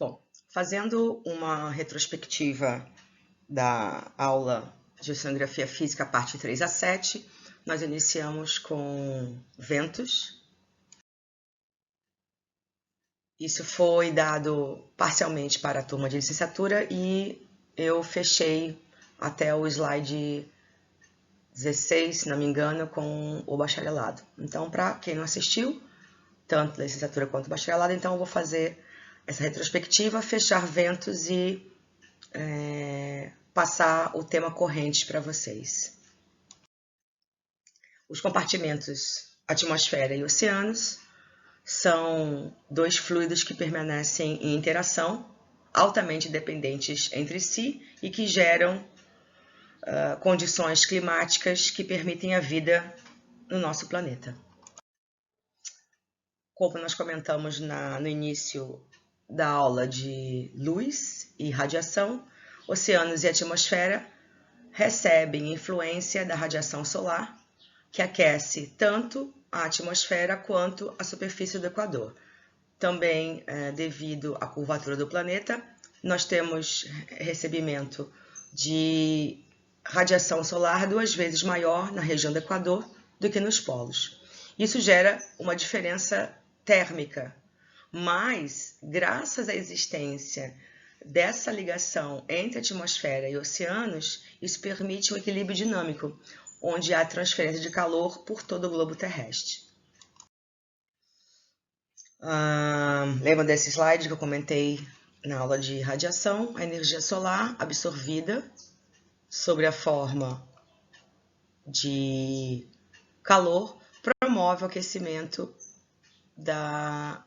Bom, fazendo uma retrospectiva da aula de Oceanografia Física, parte 3 a 7, nós iniciamos com ventos. Isso foi dado parcialmente para a turma de licenciatura e eu fechei até o slide 16, se não me engano, com o bacharelado. Então, para quem não assistiu, tanto da licenciatura quanto do bacharelado, então eu vou fazer essa retrospectiva, fechar ventos e passar o tema corrente para vocês. Os compartimentos atmosfera e oceanos são dois fluidos que permanecem em interação, altamente dependentes entre si e que geram condições climáticas que permitem a vida no nosso planeta. Como nós comentamos no início da aula de luz e radiação, oceanos e atmosfera recebem influência da radiação solar, que aquece tanto a atmosfera quanto a superfície do Equador. Também, devido à curvatura do planeta, nós temos recebimento de radiação solar 2 vezes maior na região do Equador do que nos polos. Isso gera uma diferença térmica, mas graças à existência dessa ligação entre atmosfera e oceanos, isso permite um equilíbrio dinâmico, onde há transferência de calor por todo o globo terrestre. Lembra desse slide que eu comentei na aula de radiação? A energia solar absorvida sob a forma de calor promove o aquecimento da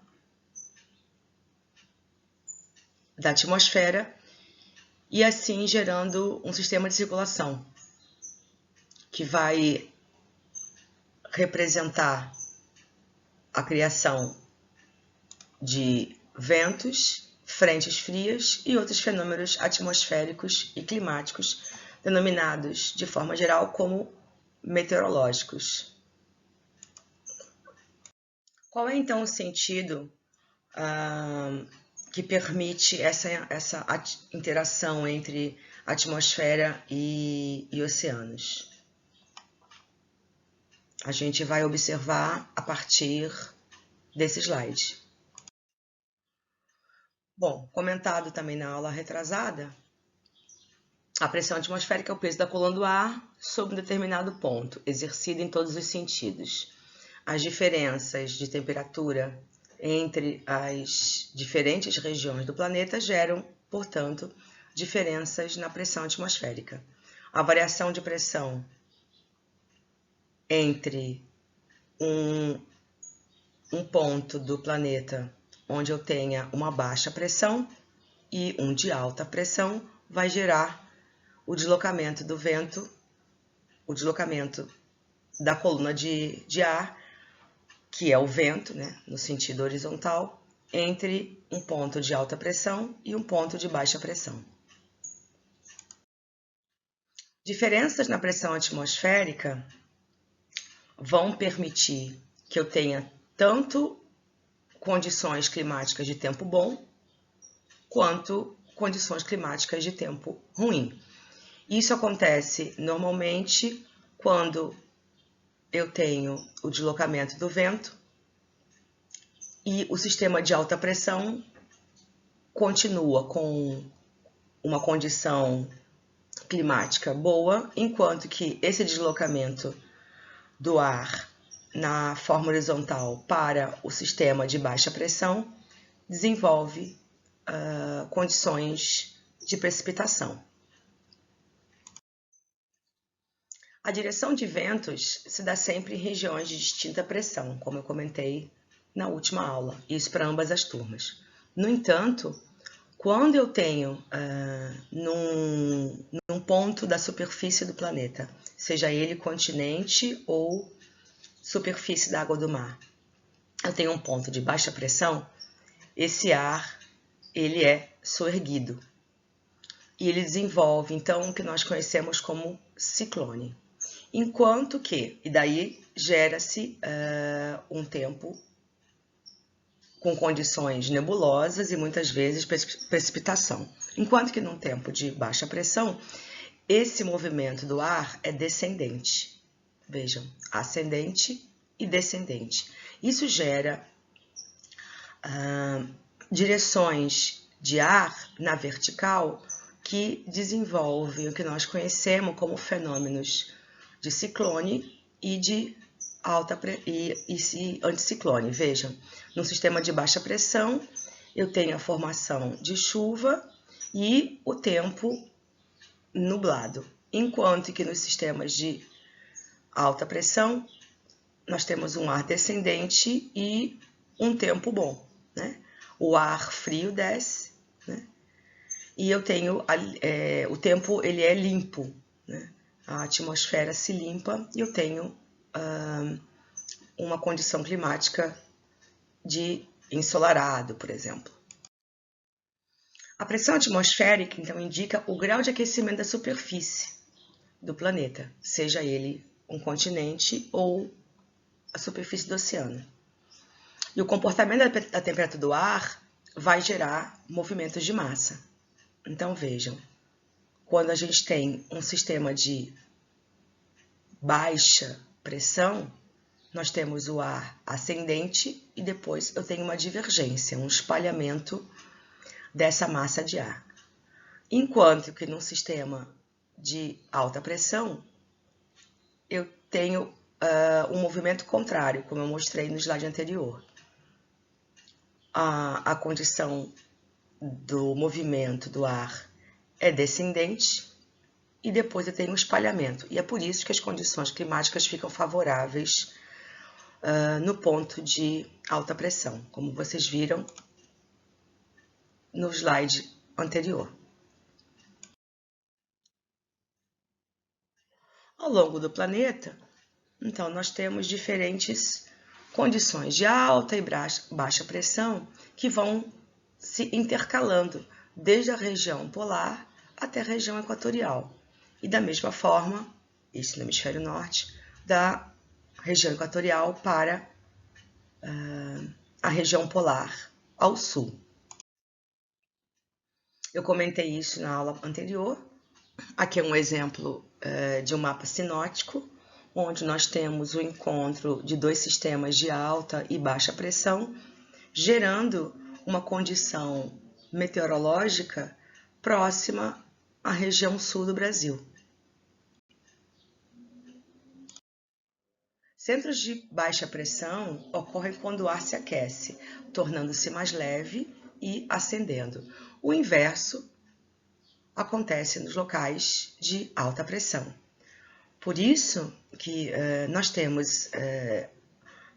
atmosfera e assim gerando um sistema de circulação que vai representar a criação de ventos, frentes frias e outros fenômenos atmosféricos e climáticos, denominados de forma geral como meteorológicos. Qual é então o sentido que permite essa interação entre atmosfera e oceanos? A gente vai observar a partir desse slide. Bom, comentado também na aula retrasada, a pressão atmosférica é o peso da coluna do ar sobre um determinado ponto, exercido em todos os sentidos. As diferenças de temperatura entre as diferentes regiões do planeta geram, portanto, diferenças na pressão atmosférica. A variação de pressão entre um ponto do planeta onde eu tenha uma baixa pressão e um de alta pressão vai gerar o deslocamento do vento, o deslocamento da coluna de ar, que é o vento, né, no sentido horizontal, entre um ponto de alta pressão e um ponto de baixa pressão. Diferenças na pressão atmosférica vão permitir que eu tenha tanto condições climáticas de tempo bom, quanto condições climáticas de tempo ruim. Isso acontece normalmente quando eu tenho o deslocamento do vento e o sistema de alta pressão continua com uma condição climática boa, enquanto que esse deslocamento do ar na forma horizontal para o sistema de baixa pressão desenvolve condições de precipitação. A direção de ventos se dá sempre em regiões de distinta pressão, como eu comentei na última aula, isso para ambas as turmas. No entanto, quando eu tenho num ponto da superfície do planeta, seja ele continente ou superfície da água do mar, eu tenho um ponto de baixa pressão, esse ar ele é soerguido e ele desenvolve então o que nós conhecemos como ciclone. Enquanto que, e daí gera-se um tempo com condições nebulosas e muitas vezes precipitação. Enquanto que num tempo de baixa pressão, esse movimento do ar é descendente. Vejam, ascendente e descendente. Isso gera direções de ar na vertical que desenvolvem o que nós conhecemos como fenômenos de ciclone e de anticiclone. Vejam, no sistema de baixa pressão, eu tenho a formação de chuva e o tempo nublado, enquanto que nos sistemas de alta pressão, nós temos um ar descendente e um tempo bom, né? O ar frio desce, né? E eu tenho o tempo, ele é limpo, né? A atmosfera se limpa e eu tenho uma condição climática de ensolarado, por exemplo. A pressão atmosférica, então, indica o grau de aquecimento da superfície do planeta, seja ele um continente ou a superfície do oceano. E o comportamento da temperatura do ar vai gerar movimentos de massa. Então, vejam, quando a gente tem um sistema de baixa pressão, nós temos o ar ascendente e depois eu tenho uma divergência, um espalhamento dessa massa de ar. Enquanto que num sistema de alta pressão, eu tenho um movimento contrário, como eu mostrei no slide anterior. A condição do movimento do ar é descendente e depois eu tenho um espalhamento. E é por isso que as condições climáticas ficam favoráveis no ponto de alta pressão, como vocês viram no slide anterior. Ao longo do planeta, então, nós temos diferentes condições de alta e baixa pressão que vão se intercalando desde a região polar até a região equatorial. E da mesma forma, isso no hemisfério norte, da região equatorial para a região polar ao sul. Eu comentei isso na aula anterior. Aqui é um exemplo de um mapa sinótico, onde nós temos o encontro de dois sistemas de alta e baixa pressão, gerando uma condição meteorológica próxima à região sul do Brasil. Centros de baixa pressão ocorrem quando o ar se aquece, tornando-se mais leve e ascendendo. O inverso acontece nos locais de alta pressão. Por isso que nós temos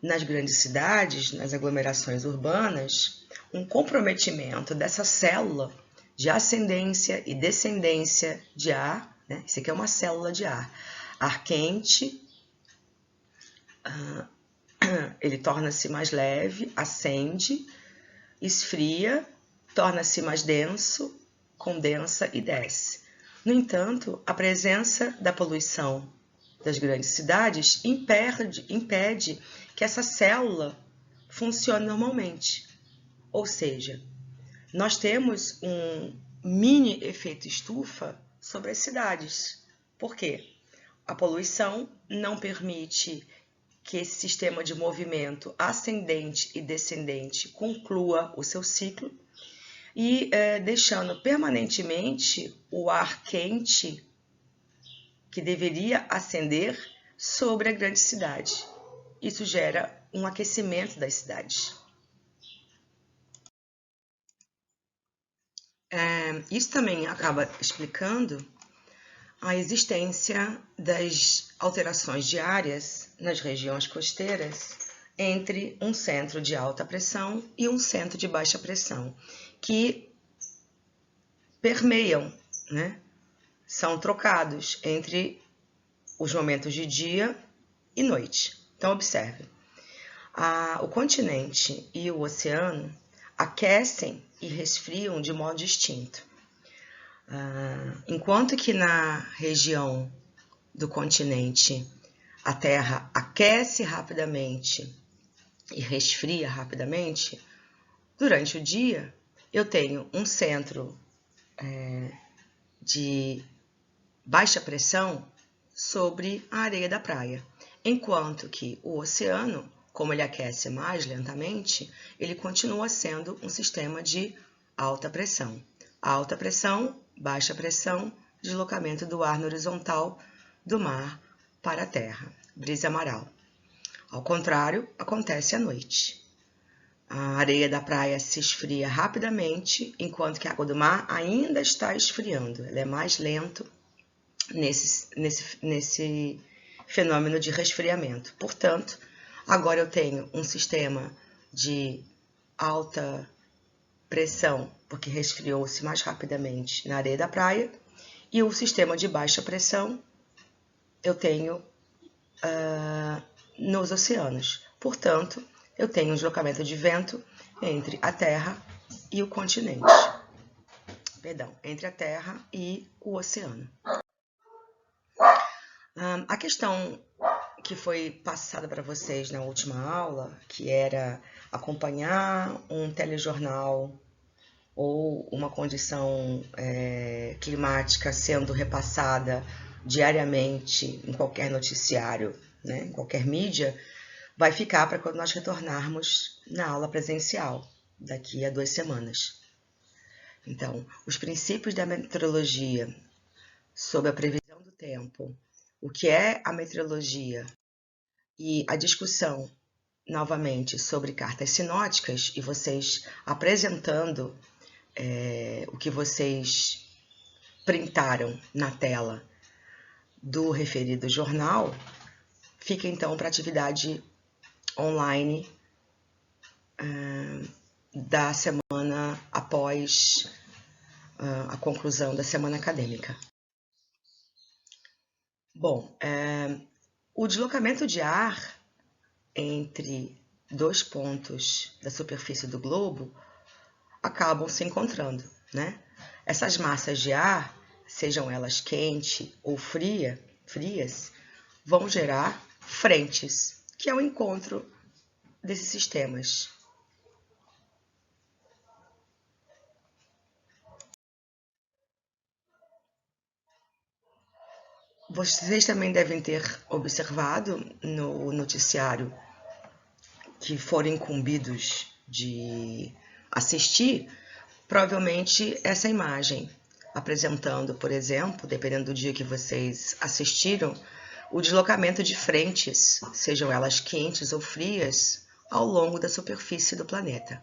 nas grandes cidades, nas aglomerações urbanas, um comprometimento dessa célula de ascendência e descendência de ar, né? Isso aqui é uma célula de ar. Ar quente, ele torna-se mais leve, ascende, esfria, torna-se mais denso, condensa e desce. No entanto, a presença da poluição das grandes cidades impede que essa célula funcione normalmente. Ou seja, nós temos um mini efeito estufa sobre as cidades. Por quê? A poluição não permite que esse sistema de movimento ascendente e descendente conclua o seu ciclo e deixando permanentemente o ar quente que deveria ascender sobre a grande cidade. Isso gera um aquecimento das cidades. Isso também acaba explicando a existência das alterações diárias nas regiões costeiras entre um centro de alta pressão e um centro de baixa pressão, que permeiam, né? São trocados entre os momentos de dia e noite. Então, observe. O continente e o oceano aquecem e resfriam de modo distinto. Enquanto que na região do continente a Terra aquece rapidamente e resfria rapidamente, Durante o dia, eu tenho um centro de baixa pressão sobre a areia da praia, enquanto que o oceano, como ele aquece mais lentamente, ele continua sendo um sistema de alta pressão. Alta pressão, baixa pressão, deslocamento do ar no horizontal do mar para a terra, brisa maral. Ao contrário, acontece à noite. A areia da praia se esfria rapidamente, enquanto que a água do mar ainda está esfriando. Ela é mais lento nesse fenômeno de resfriamento. Portanto, agora eu tenho um sistema de alta pressão, porque resfriou-se mais rapidamente na areia da praia, e o sistema de baixa pressão eu tenho nos oceanos. Portanto, eu tenho um deslocamento de vento entre a Terra e o continente. Perdão, entre a Terra e o oceano. A questão que foi passada para vocês na última aula, que era acompanhar um telejornal ou uma condição climática sendo repassada diariamente em qualquer noticiário, né, em qualquer mídia, vai ficar para quando nós retornarmos na aula presencial, daqui a 2 semanas. Então, os princípios da meteorologia sobre a previsão do tempo, o que é a meteorologia e a discussão, novamente, sobre cartas sinóticas e vocês apresentando o que vocês printaram na tela do referido jornal, fica então para atividade online da semana após a conclusão da semana acadêmica. Bom, o deslocamento de ar entre 2 pontos da superfície do globo acabam se encontrando, né? Essas massas de ar, sejam elas quente ou frias, vão gerar frentes, que é o encontro desses sistemas. Vocês também devem ter observado no noticiário que foram incumbidos de assistir, provavelmente essa imagem, apresentando, por exemplo, dependendo do dia que vocês assistiram, o deslocamento de frentes, sejam elas quentes ou frias, ao longo da superfície do planeta.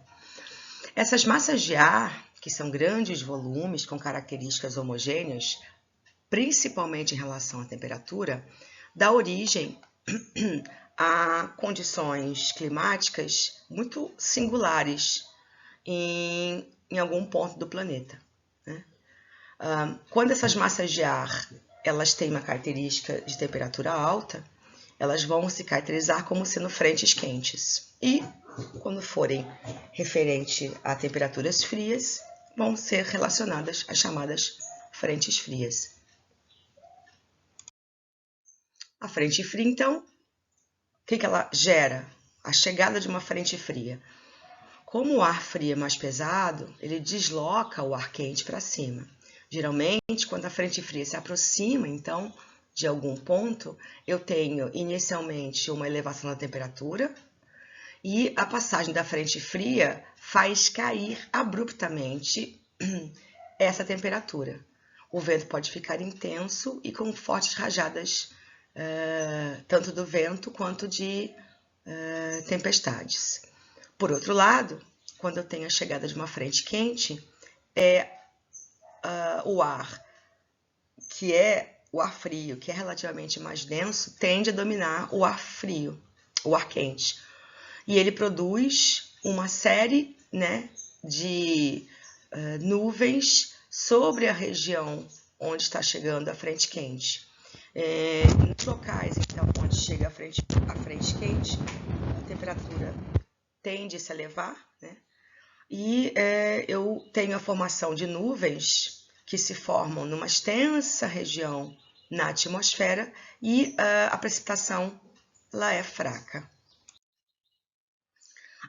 Essas massas de ar, que são grandes volumes com características homogêneas, principalmente em relação à temperatura, dá origem a condições climáticas muito singulares em algum ponto do planeta, né? Quando essas massas de ar elas têm uma característica de temperatura alta, elas vão se caracterizar como sendo frentes quentes. E, quando forem referente a temperaturas frias, vão ser relacionadas às chamadas frentes frias. A frente fria, então, o que ela gera? A chegada de uma frente fria. Como o ar frio é mais pesado, ele desloca o ar quente para cima. Geralmente, quando a frente fria se aproxima, então, de algum ponto, eu tenho inicialmente uma elevação da temperatura e a passagem da frente fria faz cair abruptamente essa temperatura. O vento pode ficar intenso e com fortes rajadas, tanto do vento quanto de tempestades. Por outro lado, quando eu tenho a chegada de uma frente quente, o ar, que é o ar frio, que é relativamente mais denso, tende a dominar o ar frio, o ar quente. E ele produz uma série, né, de nuvens sobre a região onde está chegando a frente quente. Nos locais então, onde chega a frente quente, a temperatura tende a se elevar, né? E eu tenho a formação de nuvens que se formam numa extensa região na atmosfera e a precipitação lá é fraca.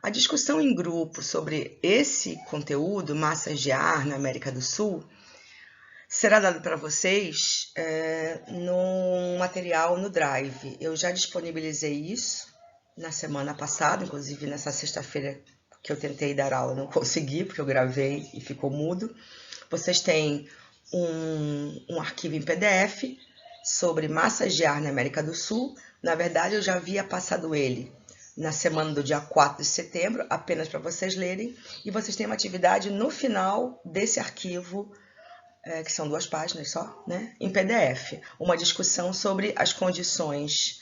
A discussão em grupo sobre esse conteúdo, massas de ar na América do Sul, será dado para vocês no material no Drive. Eu já disponibilizei isso na semana passada, inclusive nessa sexta-feira que eu tentei dar aula, não consegui, porque eu gravei e ficou mudo. Vocês têm um arquivo em PDF sobre massas de ar na América do Sul. Na verdade, eu já havia passado ele na semana do dia 4 de setembro, apenas para vocês lerem. E vocês têm uma atividade no final desse arquivo, que são 2 páginas só, né, em PDF. Uma discussão sobre as condições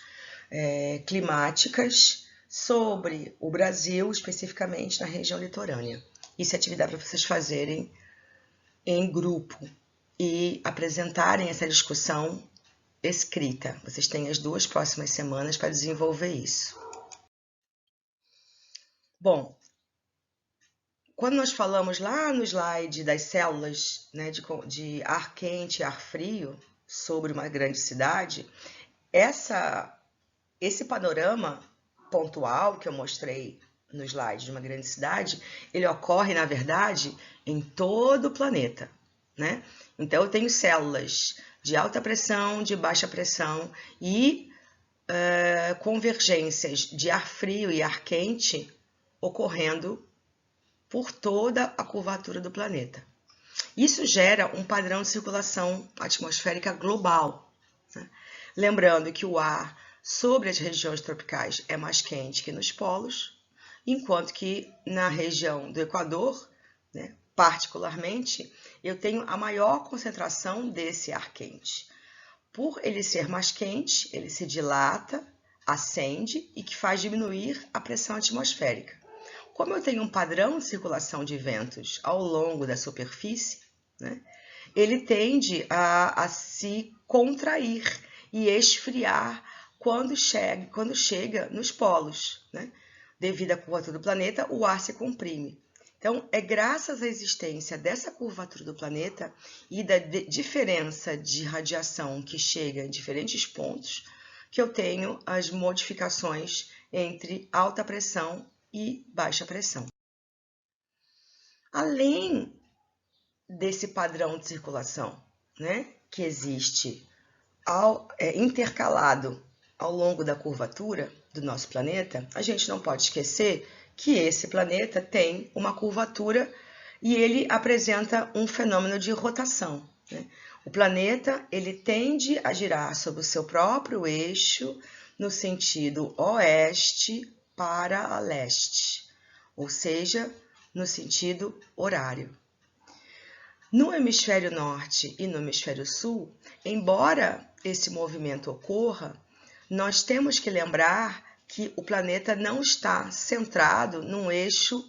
climáticas sobre o Brasil, especificamente na região litorânea. Isso é atividade para vocês fazerem em grupo e apresentarem essa discussão escrita. Vocês têm as 2 próximas semanas para desenvolver isso. Bom, quando nós falamos lá no slide das células, né, de ar quente e ar frio sobre uma grande cidade, esse panorama pontual que eu mostrei no slide de uma grande cidade, ele ocorre, na verdade, em todo o planeta, né? Então, eu tenho células de alta pressão, de baixa pressão e convergências de ar frio e ar quente ocorrendo por toda a curvatura do planeta. Isso gera um padrão de circulação atmosférica global, né? Lembrando que o ar sobre as regiões tropicais é mais quente que nos polos, enquanto que na região do Equador, né, particularmente, eu tenho a maior concentração desse ar quente. Por ele ser mais quente, ele se dilata, acende e que faz diminuir a pressão atmosférica. Como eu tenho um padrão de circulação de ventos ao longo da superfície, né, ele tende a se contrair e esfriar quando chega nos polos, né? Devido à curvatura do planeta, o ar se comprime. Então, é graças à existência dessa curvatura do planeta e da diferença de radiação que chega em diferentes pontos que eu tenho as modificações entre alta pressão e baixa pressão. Além desse padrão de circulação, né, que existe intercalado ao longo da curvatura do nosso planeta, a gente não pode esquecer que esse planeta tem uma curvatura e ele apresenta um fenômeno de rotação, né? O planeta ele tende a girar sobre o seu próprio eixo no sentido oeste para leste, ou seja, no sentido horário. No hemisfério norte e no hemisfério sul, embora esse movimento ocorra, nós temos que lembrar que o planeta não está centrado num eixo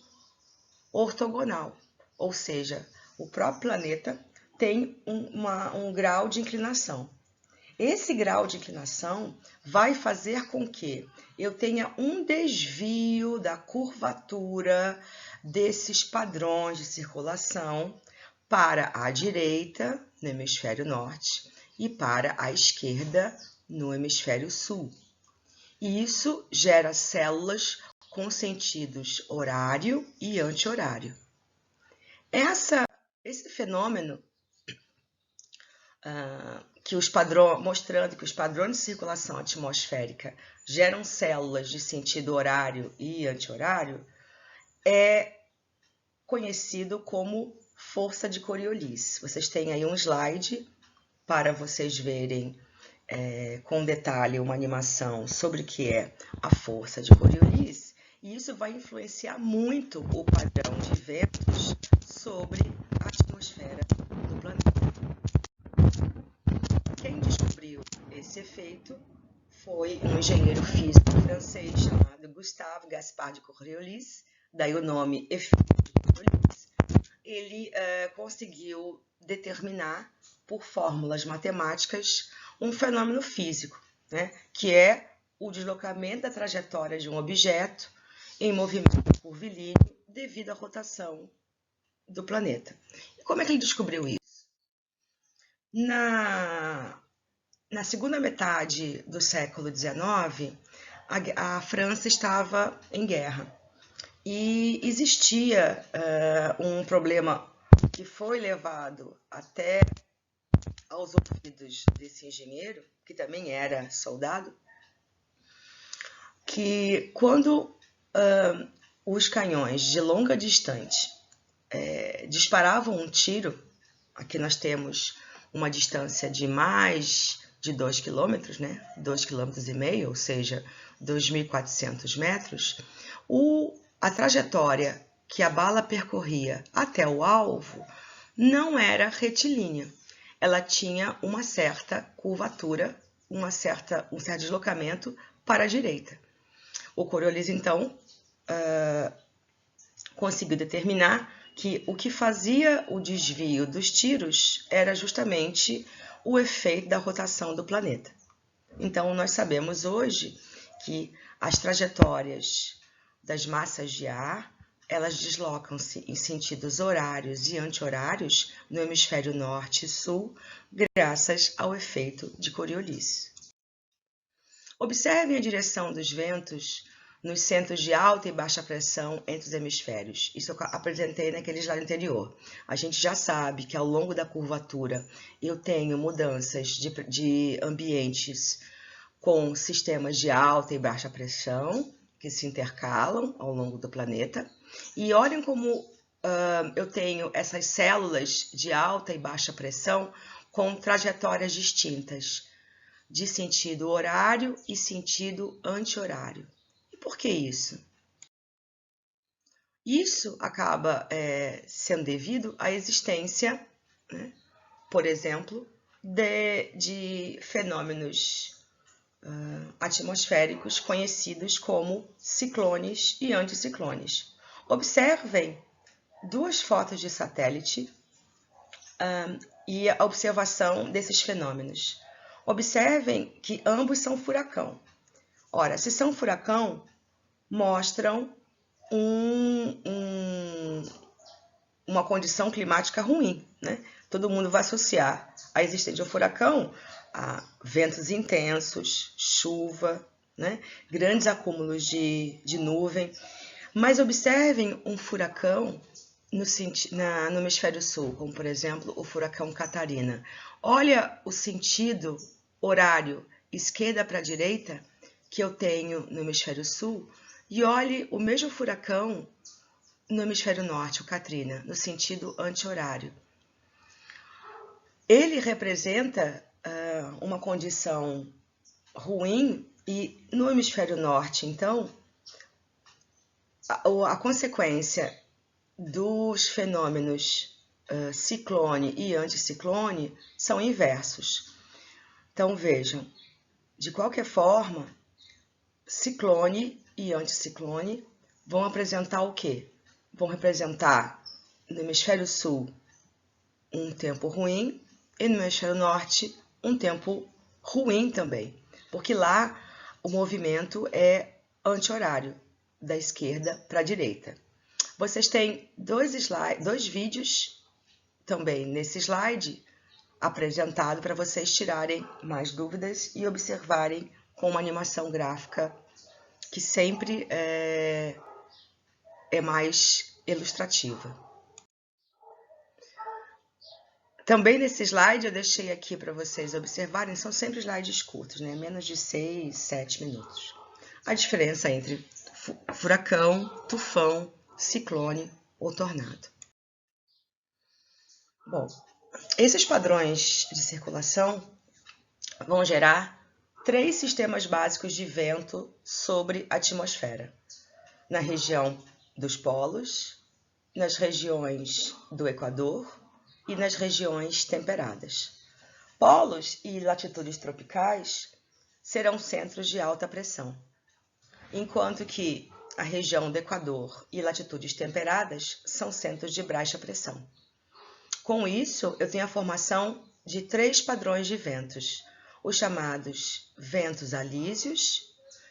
ortogonal, ou seja, o próprio planeta tem um grau de inclinação. Esse grau de inclinação vai fazer com que eu tenha um desvio da curvatura desses padrões de circulação para a direita, no hemisfério norte, e para a esquerda, no hemisfério sul. E isso gera células com sentidos horário e anti-horário. Esse fenômeno mostrando que os padrões de circulação atmosférica geram células de sentido horário e anti-horário, é conhecido como força de Coriolis. Vocês têm aí um slide para vocês verem com detalhe uma animação sobre o que é a força de Coriolis, e isso vai influenciar muito o padrão de ventos sobre a atmosfera do planeta. Quem descobriu esse efeito foi um engenheiro físico francês chamado Gustave Gaspard de Coriolis, daí o nome efeito de Coriolis. Ele conseguiu determinar, por fórmulas matemáticas, um fenômeno físico, né, que é o deslocamento da trajetória de um objeto em movimento curvilíneo devido à rotação do planeta. E como é que ele descobriu isso? Na segunda metade do século XIX, a França estava em guerra E existia um problema que foi levado até aos ouvidos desse engenheiro, que também era soldado, que quando os canhões de longa distância disparavam um tiro, aqui nós temos uma distância de mais de 2 km, né? 2,5 km, ou seja, 2.400 metros, a trajetória que a bala percorria até o alvo não era retilínea. Ela tinha uma certa curvatura, um certo deslocamento para a direita. O Coriolis, então, conseguiu determinar que o que fazia o desvio dos tiros era justamente o efeito da rotação do planeta. Então, nós sabemos hoje que as trajetórias das massas de ar, elas deslocam-se em sentidos horários e anti-horários no hemisfério norte e sul, graças ao efeito de Coriolis. Observem a direção dos ventos nos centros de alta e baixa pressão entre os hemisférios. Isso eu apresentei naquele slide anterior. A gente já sabe que ao longo da curvatura eu tenho mudanças de ambientes com sistemas de alta e baixa pressão que se intercalam ao longo do planeta. E olhem como eu tenho essas células de alta e baixa pressão com trajetórias distintas, de sentido horário e sentido anti-horário. E por que isso? Isso acaba sendo devido à existência, né, por exemplo, de fenômenos atmosféricos conhecidos como ciclones e anticiclones. Observem duas fotos de satélite e a observação desses fenômenos. Observem que ambos são furacão. Ora, se são furacão, mostram uma condição climática ruim, né? Todo mundo vai associar a existência de um furacão a ventos intensos, chuva, né? Grandes acúmulos de nuvem. Mas observem um furacão no hemisfério sul, como por exemplo o furacão Catarina. Olha o sentido horário esquerda para direita que eu tenho no hemisfério sul e olhe o mesmo furacão no hemisfério norte, o Katrina, no sentido anti-horário. Ele representa uma condição ruim e no hemisfério norte, então, a consequência dos fenômenos ciclone e anticiclone são inversos. Então, vejam, de qualquer forma, ciclone e anticiclone vão apresentar o quê? Vão representar no hemisfério sul um tempo ruim e no hemisfério norte um tempo ruim também, porque lá o movimento é anti-horário, da esquerda para a direita. Vocês têm dois vídeos também nesse slide apresentado para vocês tirarem mais dúvidas e observarem com uma animação gráfica que sempre é mais ilustrativa. Também nesse slide eu deixei aqui para vocês observarem, são sempre slides curtos, né? Menos de 6, 7 minutos. A diferença entre furacão, tufão, ciclone ou tornado. Bom, esses padrões de circulação vão gerar 3 sistemas básicos de vento sobre a atmosfera. Na região dos polos, nas regiões do Equador e nas regiões temperadas. Polos e latitudes tropicais serão centros de alta pressão, enquanto que a região do Equador e latitudes temperadas são centros de baixa pressão. Com isso, eu tenho a formação de 3 padrões de ventos, os chamados ventos alísios,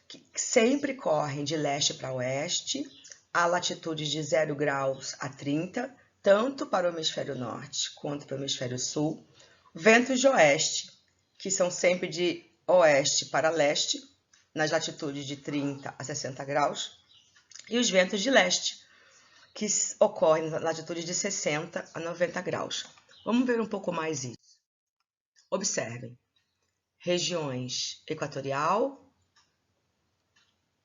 que sempre correm de leste para oeste, a latitudes de 0 graus a 30, tanto para o hemisfério norte quanto para o hemisfério sul. Ventos de oeste, que são sempre de oeste para leste, nas latitudes de 30 a 60 graus. e os ventos de leste, que ocorrem na latitude de 60 a 90 graus. Vamos ver um pouco mais isso. Observem, regiões equatorial,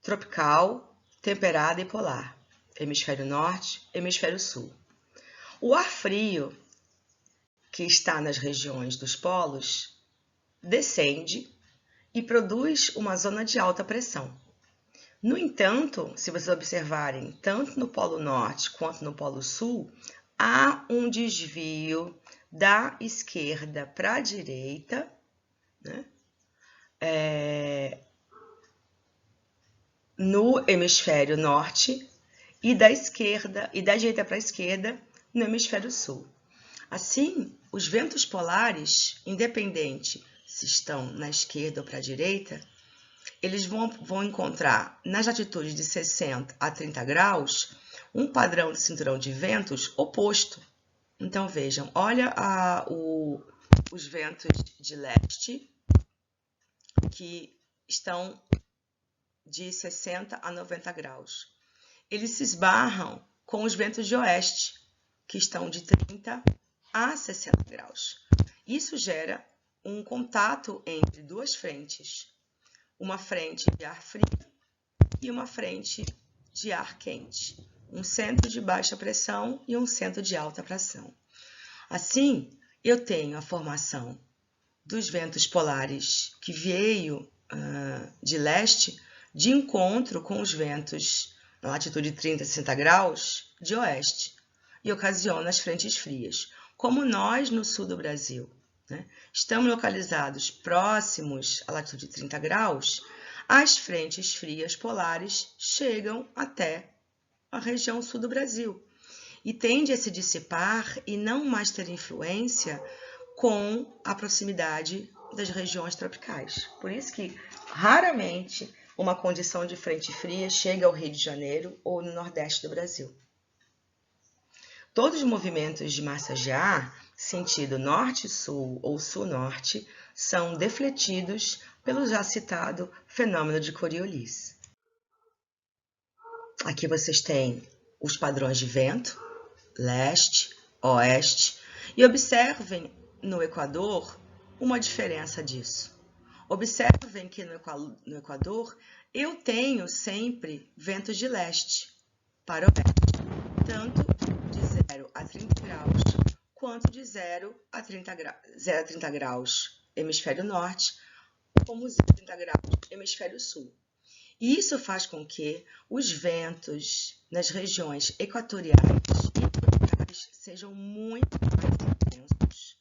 tropical, temperada e polar, hemisfério norte, hemisfério sul. O ar frio, que está nas regiões dos polos, descende e produz uma zona de alta pressão. No entanto, se vocês observarem, tanto no Polo Norte quanto no Polo Sul, há um desvio da esquerda para a direita, né? No hemisfério norte e da esquerda e da direita para a esquerda no hemisfério sul. Assim, os ventos polares, independente se estão na esquerda ou para a direita, eles vão encontrar nas latitudes de 60 a 30 graus um padrão de cinturão de ventos oposto. Então vejam, olha os ventos de leste que estão de 60 a 90 graus. Eles se esbarram com os ventos de oeste, que estão de 30 a 60 graus. Isso gera um contato entre duas frentes, uma frente de ar frio e uma frente de ar quente, um centro de baixa pressão e um centro de alta pressão. Assim, eu tenho a formação dos ventos polares que veio de leste de encontro com os ventos na latitude de 30 a 60 graus de oeste e ocasiona as frentes frias. Como nós, no sul do Brasil, né, estamos localizados próximos à latitude de 30 graus, as frentes frias polares chegam até a região sul do Brasil e tende a se dissipar e não mais ter influência com a proximidade das regiões tropicais. Por isso que, raramente, uma condição de frente fria chega ao Rio de Janeiro ou no Nordeste do Brasil. Todos os movimentos de massa de ar, sentido norte-sul ou sul-norte, são defletidos pelo já citado fenômeno de Coriolis. Aqui vocês têm os padrões de vento, leste, oeste, e observem no Equador uma diferença disso. Observem que no Equador eu tenho sempre ventos de leste para oeste, tanto de 0 a 30 graus, quanto de 0 a 30 graus hemisfério norte, como 0 a 30 graus hemisfério sul. E isso faz com que os ventos nas regiões equatoriais e tropicais sejam muito mais intensos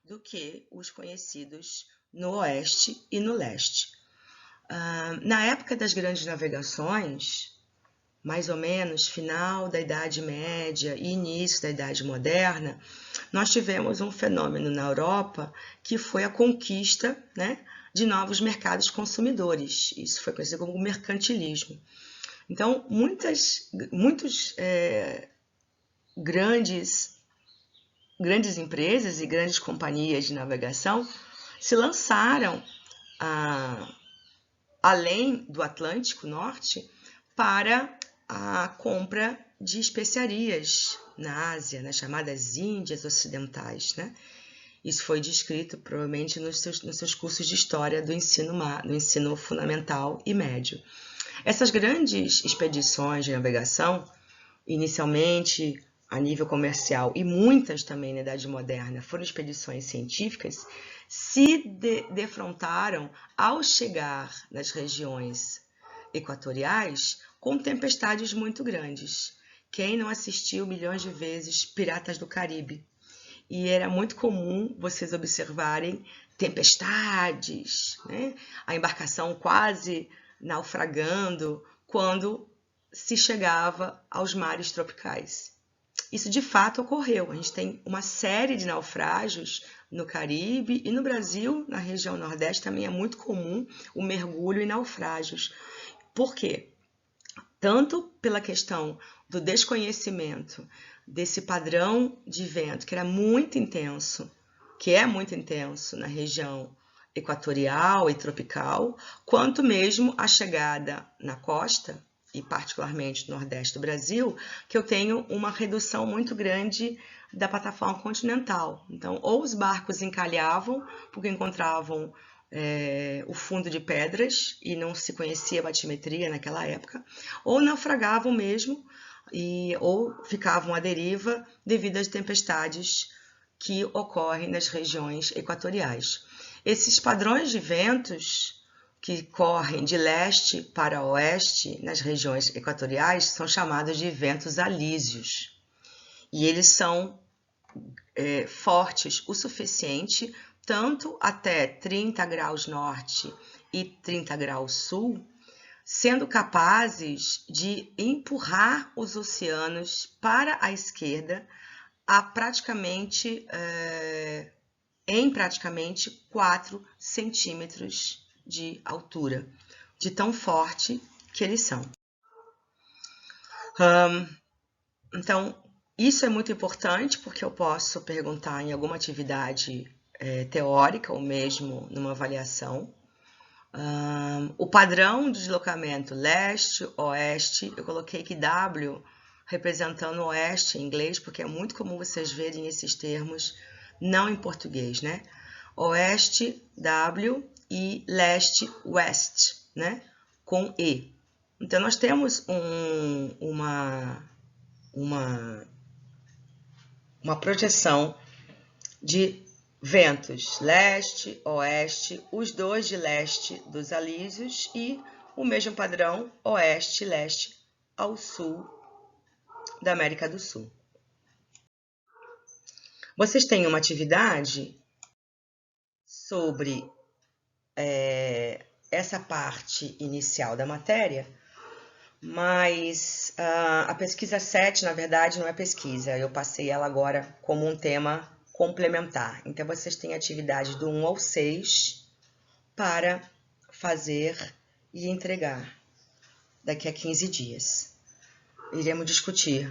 do que os conhecidos no oeste e no leste. Na época das grandes navegações, mais ou menos final da Idade Média e início da Idade Moderna, nós tivemos um fenômeno na Europa que foi a conquista, né, de novos mercados consumidores. Isso foi conhecido como mercantilismo. Então, muitas grandes empresas e grandes companhias de navegação se lançaram além do Atlântico Norte para a compra de especiarias na Ásia, nas chamadas Índias Ocidentais, né? Isso foi descrito provavelmente nos seus cursos de história do ensino fundamental e médio. Essas grandes expedições de navegação, inicialmente a nível comercial e muitas também na Idade Moderna, foram expedições científicas, se defrontaram ao chegar nas regiões equatoriais com tempestades muito grandes. Quem não assistiu milhões de vezes Piratas do Caribe? E era muito comum vocês observarem tempestades, né? A embarcação quase naufragando quando se chegava aos mares tropicais. Isso de fato ocorreu. A gente tem uma série de naufrágios no Caribe e no Brasil, na região Nordeste, também é muito comum o mergulho e naufrágios. Por quê? Tanto pela questão do desconhecimento desse padrão de vento, que era muito intenso, que é muito intenso na região equatorial e tropical, quanto mesmo a chegada na costa e particularmente no Nordeste do Brasil, que eu tenho uma redução muito grande da plataforma continental. Então, ou os barcos encalhavam, porque encontravam o fundo de pedras e não se conhecia batimetria naquela época, ou naufragavam mesmo, ou ficavam à deriva devido às tempestades que ocorrem nas regiões equatoriais. Esses padrões de ventos que correm de leste para oeste nas regiões equatoriais são chamados de ventos alísios. E eles são fortes o suficiente, tanto até 30 graus norte e 30 graus sul, sendo capazes de empurrar os oceanos para a esquerda em praticamente 4 centímetros de altura, de tão forte que eles são. Então, isso é muito importante porque eu posso perguntar em alguma atividade teórica ou mesmo numa avaliação. O padrão de deslocamento leste-oeste, eu coloquei que W representando oeste em inglês, porque é muito comum vocês verem esses termos, não em português, né? Oeste, W, e leste, west, né? Com E. Então, nós temos uma projeção de ventos leste, oeste, os dois de leste dos alísios e o mesmo padrão oeste, leste ao sul da América do Sul. Vocês têm uma atividade sobre essa parte inicial da matéria, mas a pesquisa 7, na verdade, não é pesquisa, eu passei ela agora como um tema complementar. Então, vocês têm atividade do 1 ao 6 para fazer e entregar daqui a 15 dias. Iremos discutir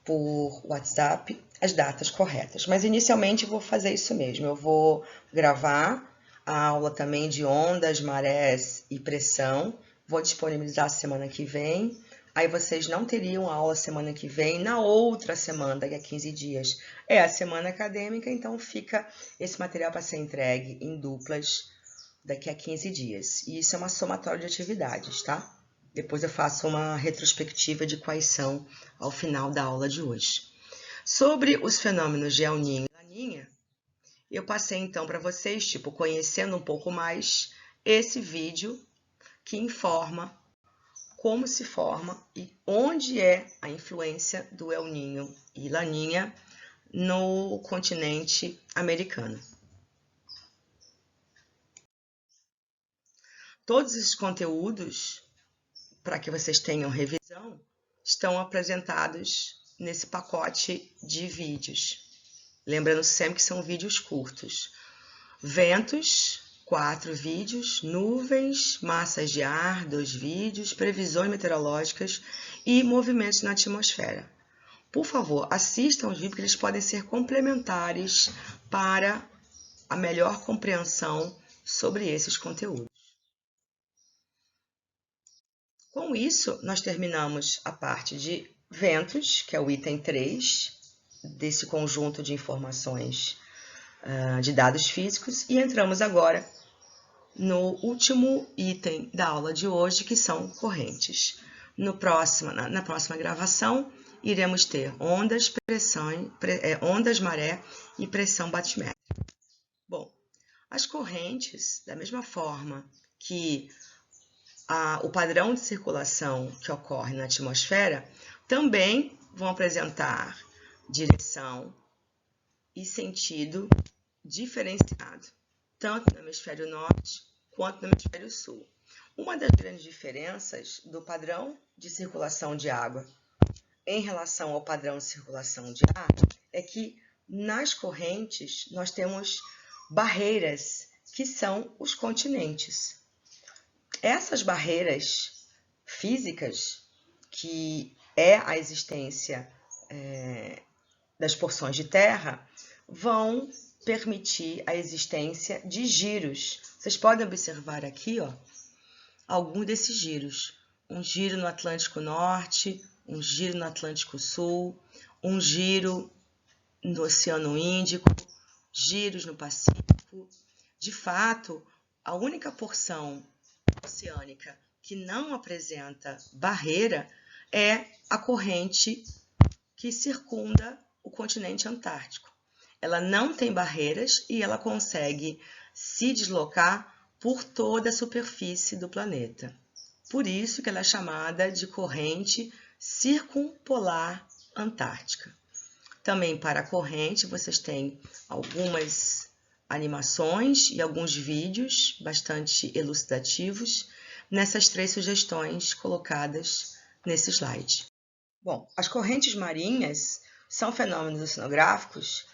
por WhatsApp as datas corretas, mas inicialmente eu vou fazer isso mesmo. Eu vou gravar a aula também de ondas, marés e pressão, vou disponibilizar semana que vem. Aí vocês não teriam aula semana que vem, na outra semana, daqui a 15 dias. É a semana acadêmica, então fica esse material para ser entregue em duplas daqui a 15 dias. E isso é uma somatória de atividades, tá? Depois eu faço uma retrospectiva de quais são ao final da aula de hoje. Sobre os fenômenos de El Niño e Laninha, eu passei então para vocês, conhecendo um pouco mais, esse vídeo que informa como se forma e onde é a influência do El Niño e Laninha no continente americano. Todos esses conteúdos, para que vocês tenham revisão, estão apresentados nesse pacote de vídeos. Lembrando sempre que são vídeos curtos. Ventos, 4 vídeos, nuvens, massas de ar, 2 vídeos, previsões meteorológicas e movimentos na atmosfera. Por favor, assistam os vídeos, porque eles podem ser complementares para a melhor compreensão sobre esses conteúdos. Com isso, nós terminamos a parte de ventos, que é o item 3 desse conjunto de informações de dados físicos, e entramos agora no último item da aula de hoje, que são correntes. Na próxima gravação, iremos ter ondas, ondas, maré e pressão batimétrica. Bom, as correntes, da mesma forma que o padrão de circulação que ocorre na atmosfera, também vão apresentar direção e sentido diferenciado, tanto no hemisfério norte quanto no hemisfério sul. Uma das grandes diferenças do padrão de circulação de água em relação ao padrão de circulação de ar é que nas correntes nós temos barreiras que são os continentes. Essas barreiras físicas, que é a existência das porções de terra, vão permitir a existência de giros. Vocês podem observar aqui, alguns desses giros. um giro no Atlântico Norte, um giro no Atlântico Sul, um giro no Oceano Índico, giros no Pacífico. De fato, a única porção oceânica que não apresenta barreira é a corrente que circunda o continente antártico. Ela não tem barreiras e ela consegue se deslocar por toda a superfície do planeta. Por isso que ela é chamada de corrente circumpolar antártica. Também para a corrente vocês têm algumas animações e alguns vídeos bastante elucidativos nessas 3 sugestões colocadas nesse slide. Bom, as correntes marinhas são fenômenos oceanográficos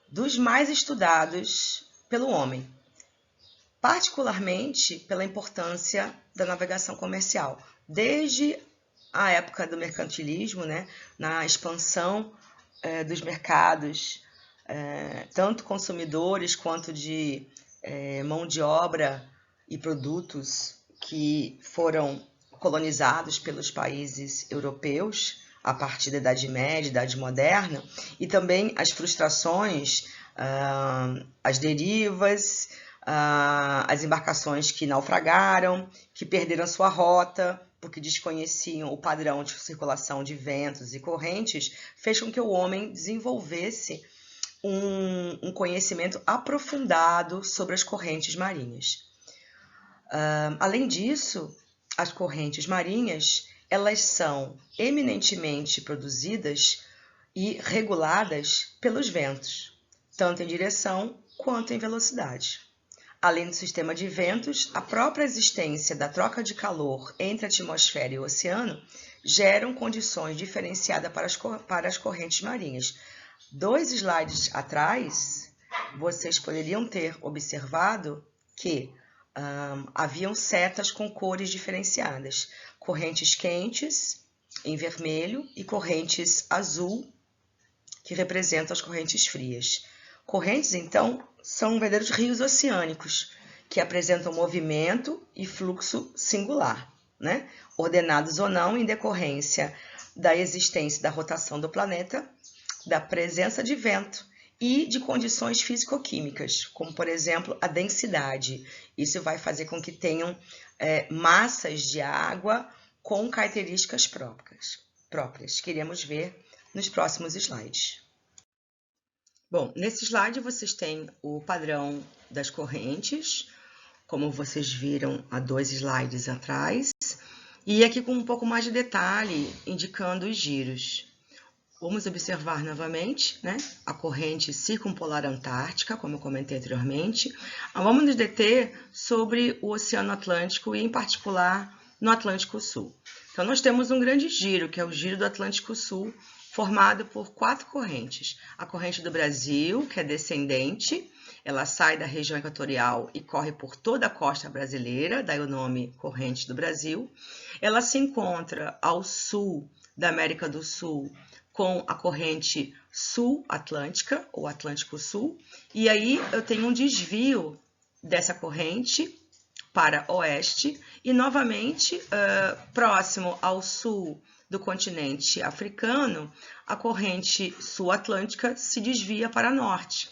dos mais estudados pelo homem, particularmente pela importância da navegação comercial. Desde a época do mercantilismo, na expansão dos mercados, tanto consumidores quanto de mão de obra e produtos que foram colonizados pelos países europeus a partir da Idade Média, Idade Moderna, e também as frustrações, as derivas, as embarcações que naufragaram, que perderam sua rota, porque desconheciam o padrão de circulação de ventos e correntes, fez com que o homem desenvolvesse um conhecimento aprofundado sobre as correntes marinhas. Além disso, as correntes marinhas, elas são eminentemente produzidas e reguladas pelos ventos, tanto em direção quanto em velocidade. Além do sistema de ventos, a própria existência da troca de calor entre a atmosfera e o oceano geram condições diferenciadas para as correntes marinhas. 2 slides atrás, vocês poderiam ter observado que haviam setas com cores diferenciadas. Correntes quentes, em vermelho, e correntes azul, que representam as correntes frias. Correntes, então, são verdadeiros rios oceânicos, que apresentam movimento e fluxo singular, ordenados ou não em decorrência da existência da rotação do planeta, da presença de vento e de condições físico-químicas, como, por exemplo, a densidade. Isso vai fazer com que tenham massas de água com características próprias. Queremos ver nos próximos slides. Bom, nesse slide vocês têm o padrão das correntes, como vocês viram há 2 slides atrás, e aqui com um pouco mais de detalhe, indicando os giros. Vamos observar novamente, a corrente circumpolar antártica, como eu comentei anteriormente. Vamos nos deter sobre o Oceano Atlântico e, em particular, no Atlântico Sul. Então, nós temos um grande giro, que é o giro do Atlântico Sul, formado por 4 correntes. A corrente do Brasil, que é descendente, ela sai da região equatorial e corre por toda a costa brasileira, daí o nome Corrente do Brasil. Ela se encontra ao sul da América do Sul, com a corrente sul-atlântica, ou Atlântico Sul, e aí eu tenho um desvio dessa corrente para oeste, e novamente, próximo ao sul do continente africano, a corrente sul-atlântica se desvia para norte,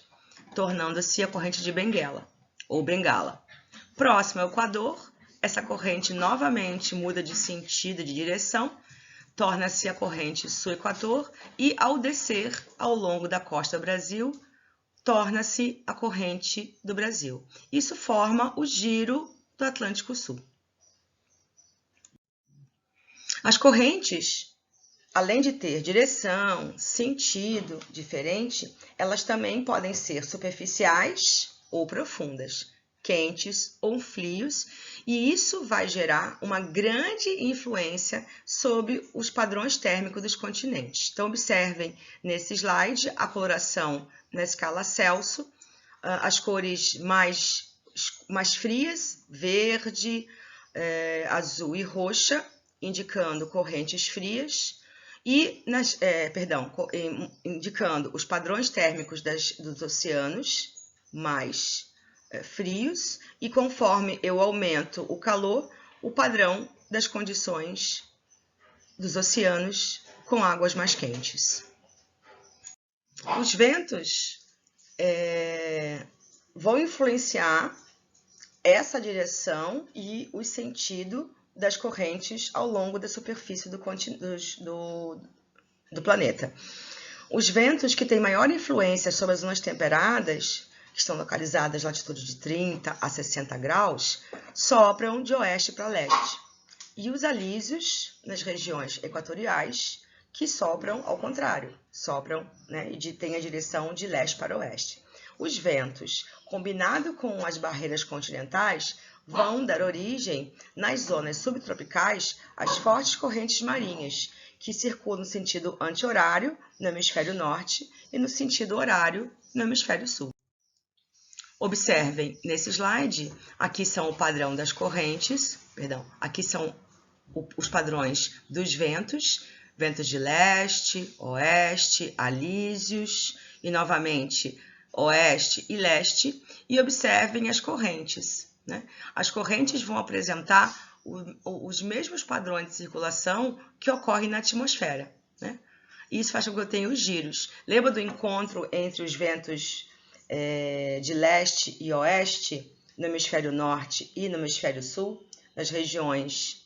tornando-se a corrente de Benguela, ou Bengala. Próximo ao Equador, essa corrente novamente muda de sentido, de direção, torna-se a corrente sul-equador e, ao descer ao longo da costa do Brasil, torna-se a corrente do Brasil. Isso forma o giro do Atlântico Sul. As correntes, além de ter direção, sentido diferente, elas também podem ser superficiais ou profundas, quentes ou frios, e isso vai gerar uma grande influência sobre os padrões térmicos dos continentes. Então, observem nesse slide a coloração na escala Celsius, as cores mais frias, verde, azul e roxa, indicando correntes frias, e indicando os padrões térmicos dos oceanos mais frios, e conforme eu aumento o calor, o padrão das condições dos oceanos com águas mais quentes. Os ventos vão influenciar essa direção e o sentido das correntes ao longo da superfície do planeta. Os ventos que têm maior influência sobre as zonas temperadas, que estão localizadas em latitude de 30 a 60 graus, sopram de oeste para leste. E os alísios, nas regiões equatoriais, que sopram ao contrário, sopram, né, e têm a direção de leste para oeste. Os ventos, combinado com as barreiras continentais, vão dar origem, nas zonas subtropicais, às fortes correntes marinhas, que circulam no sentido anti-horário no hemisfério norte e no sentido horário no hemisfério sul. Observem nesse slide, aqui são o padrão das correntes, aqui são os padrões dos ventos, ventos de leste, oeste, alísios e novamente oeste e leste, e observem as correntes, né? As correntes vão apresentar os mesmos padrões de circulação que ocorrem na atmosfera, né? Isso faz com que eu tenha os giros. Lembra do encontro entre os ventos de leste e oeste no hemisfério norte e no hemisfério sul, nas regiões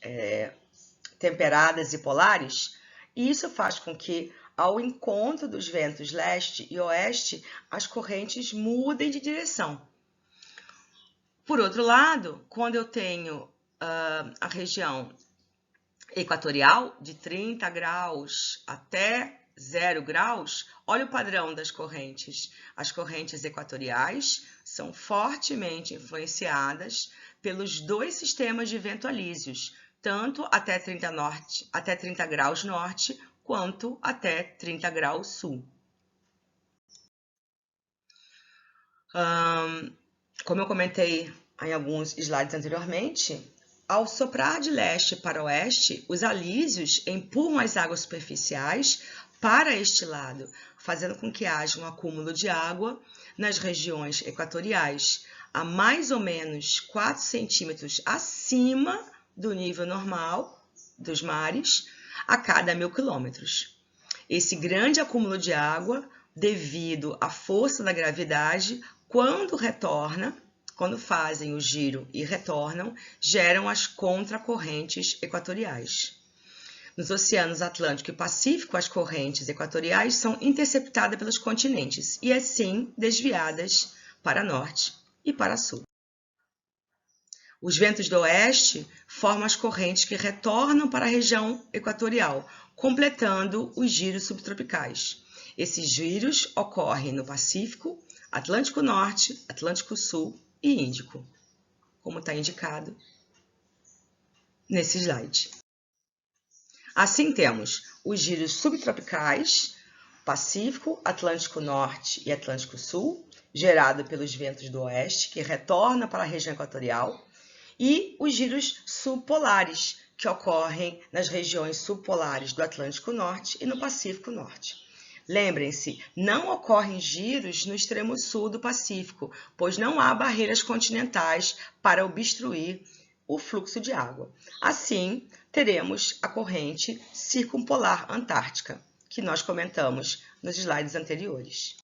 temperadas e polares? E isso faz com que, ao encontro dos ventos leste e oeste, as correntes mudem de direção. Por outro lado, quando eu tenho a região equatorial, de 30 graus até 0 graus, olha o padrão das correntes. As correntes equatoriais são fortemente influenciadas pelos dois sistemas de vento alísios, tanto até 30 graus norte, quanto até 30 graus sul. Como eu comentei em alguns slides anteriormente, ao soprar de leste para oeste, os alísios empurram as águas superficiais para este lado, fazendo com que haja um acúmulo de água nas regiões equatoriais a mais ou menos 4 centímetros acima do nível normal dos mares a cada 1000 quilômetros. Esse grande acúmulo de água, devido à força da gravidade, quando fazem o giro e retornam, geram as contracorrentes equatoriais. Nos oceanos Atlântico e Pacífico, as correntes equatoriais são interceptadas pelos continentes e, assim, desviadas para norte e para sul. Os ventos do oeste formam as correntes que retornam para a região equatorial, completando os giros subtropicais. Esses giros ocorrem no Pacífico, Atlântico Norte, Atlântico Sul e Índico, como está indicado nesse slide. Assim, temos os giros subtropicais, Pacífico, Atlântico Norte e Atlântico Sul, gerado pelos ventos do oeste, que retornam para a região equatorial, e os giros subpolares, que ocorrem nas regiões subpolares do Atlântico Norte e no Pacífico Norte. Lembrem-se, não ocorrem giros no extremo sul do Pacífico, pois não há barreiras continentais para obstruir o fluxo de água. Assim, teremos a corrente circumpolar antártica, que nós comentamos nos slides anteriores.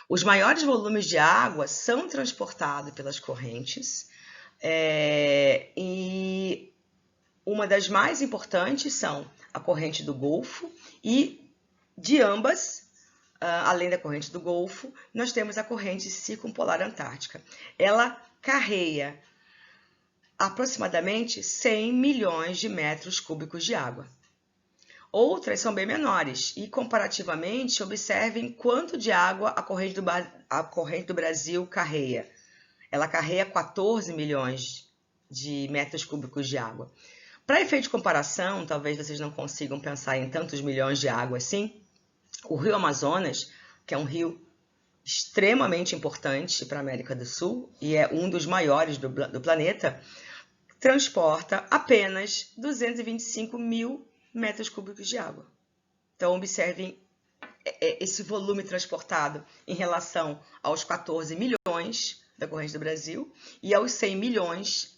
Os maiores volumes de água são transportados pelas correntes, e uma das mais importantes são a corrente do Golfo e de ambas, além da corrente do Golfo, nós temos a corrente circumpolar antártica. Ela carrega aproximadamente 100 milhões de metros cúbicos de água. Outras são bem menores e, comparativamente, observem quanto de água a corrente do Brasil carrega. Ela carrega 14 milhões de metros cúbicos de água. Para efeito de comparação, talvez vocês não consigam pensar em tantos milhões de água assim, o Rio Amazonas, que é um rio extremamente importante para a América do Sul e é um dos maiores do planeta, transporta apenas 225 mil metros cúbicos de água. Então, observem esse volume transportado em relação aos 14 milhões da corrente do Brasil e aos 100 milhões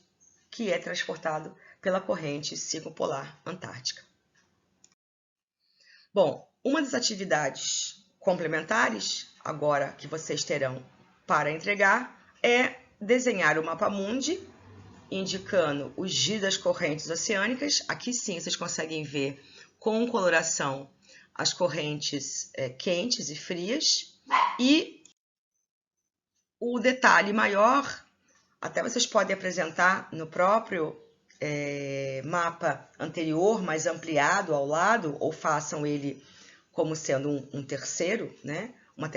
que é transportado pela corrente circumpolar antártica. Bom, uma das atividades complementares, agora que vocês terão para entregar, é desenhar o mapa mundi, indicando os giros das correntes oceânicas. Aqui sim vocês conseguem ver com coloração as correntes quentes e frias. E o detalhe maior, até vocês podem apresentar no próprio mapa anterior, mais ampliado ao lado, ou façam ele como sendo um terceiro, né?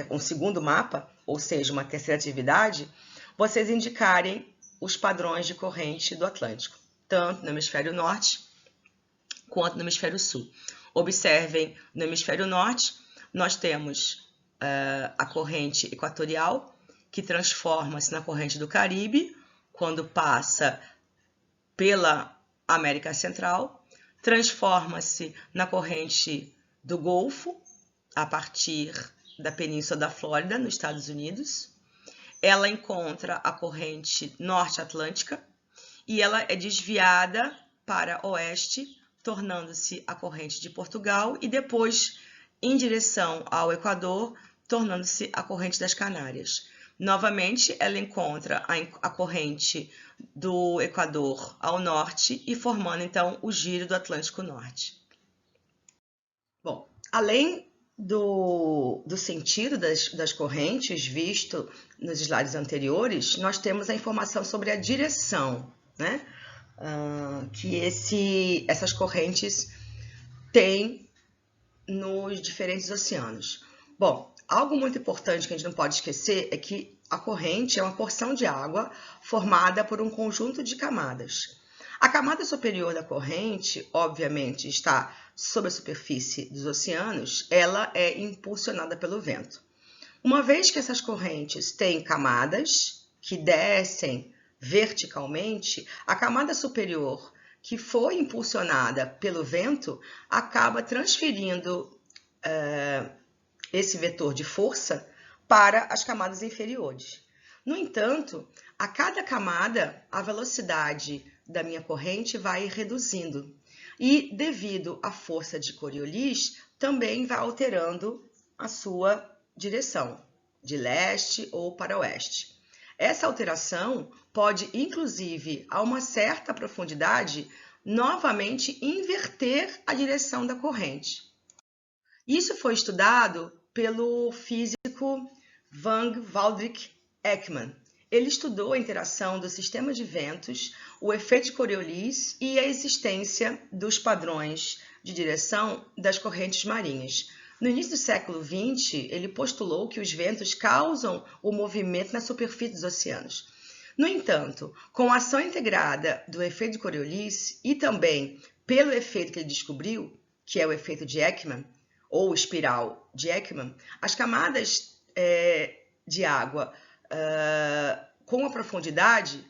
Um segundo mapa, ou seja, uma terceira atividade, vocês indicarem os padrões de corrente do Atlântico, tanto no hemisfério norte quanto no hemisfério sul. Observem, no hemisfério norte, nós temos a corrente equatorial, que transforma-se na corrente do Caribe, quando passa pela América Central, transforma-se na corrente do Golfo, a partir da Península da Flórida, nos Estados Unidos. Ela encontra a corrente norte-atlântica e ela é desviada para oeste, tornando-se a corrente de Portugal e depois em direção ao Equador, tornando-se a corrente das Canárias. Novamente, ela encontra a corrente do Equador ao norte e formando, então, o giro do Atlântico Norte. Bom, além do sentido das correntes visto nos slides anteriores, nós temos a informação sobre a direção, né? Que essas correntes têm nos diferentes oceanos. Bom, algo muito importante que a gente não pode esquecer é que a corrente é uma porção de água formada por um conjunto de camadas. A camada superior da corrente, obviamente, está sob a superfície dos oceanos, ela é impulsionada pelo vento. Uma vez que essas correntes têm camadas que descem verticalmente, a camada superior, que foi impulsionada pelo vento, acaba transferindo esse vetor de força para as camadas inferiores. No entanto, a cada camada, a velocidade da minha corrente vai reduzindo. E, devido à força de Coriolis, também vai alterando a sua direção, de leste ou para oeste. Essa alteração pode, inclusive, a uma certa profundidade, novamente inverter a direção da corrente. Isso foi estudado pelo físico Vang Valdrik Ekman. Ele estudou a interação do sistema de ventos, o efeito de Coriolis e a existência dos padrões de direção das correntes marinhas. No início do século XX, ele postulou que os ventos causam o movimento na superfície dos oceanos. No entanto, com a ação integrada do efeito de Coriolis e também pelo efeito que ele descobriu, que é o efeito de Ekman, ou espiral de Ekman, as camadas de água com a profundidade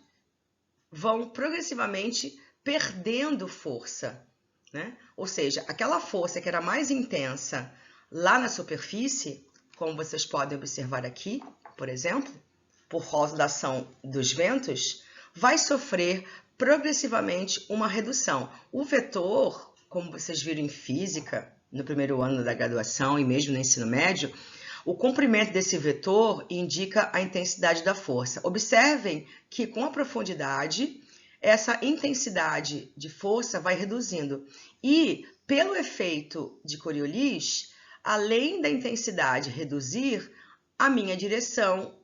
vão progressivamente perdendo força, né? Ou seja, aquela força que era mais intensa lá na superfície, como vocês podem observar aqui, por exemplo, por causa da ação dos ventos, vai sofrer progressivamente uma redução. O vetor, como vocês viram em física, no primeiro ano da graduação e mesmo no ensino médio, o comprimento desse vetor indica a intensidade da força. Observem que com a profundidade, essa intensidade de força vai reduzindo. E pelo efeito de Coriolis, além da intensidade reduzir, a minha direção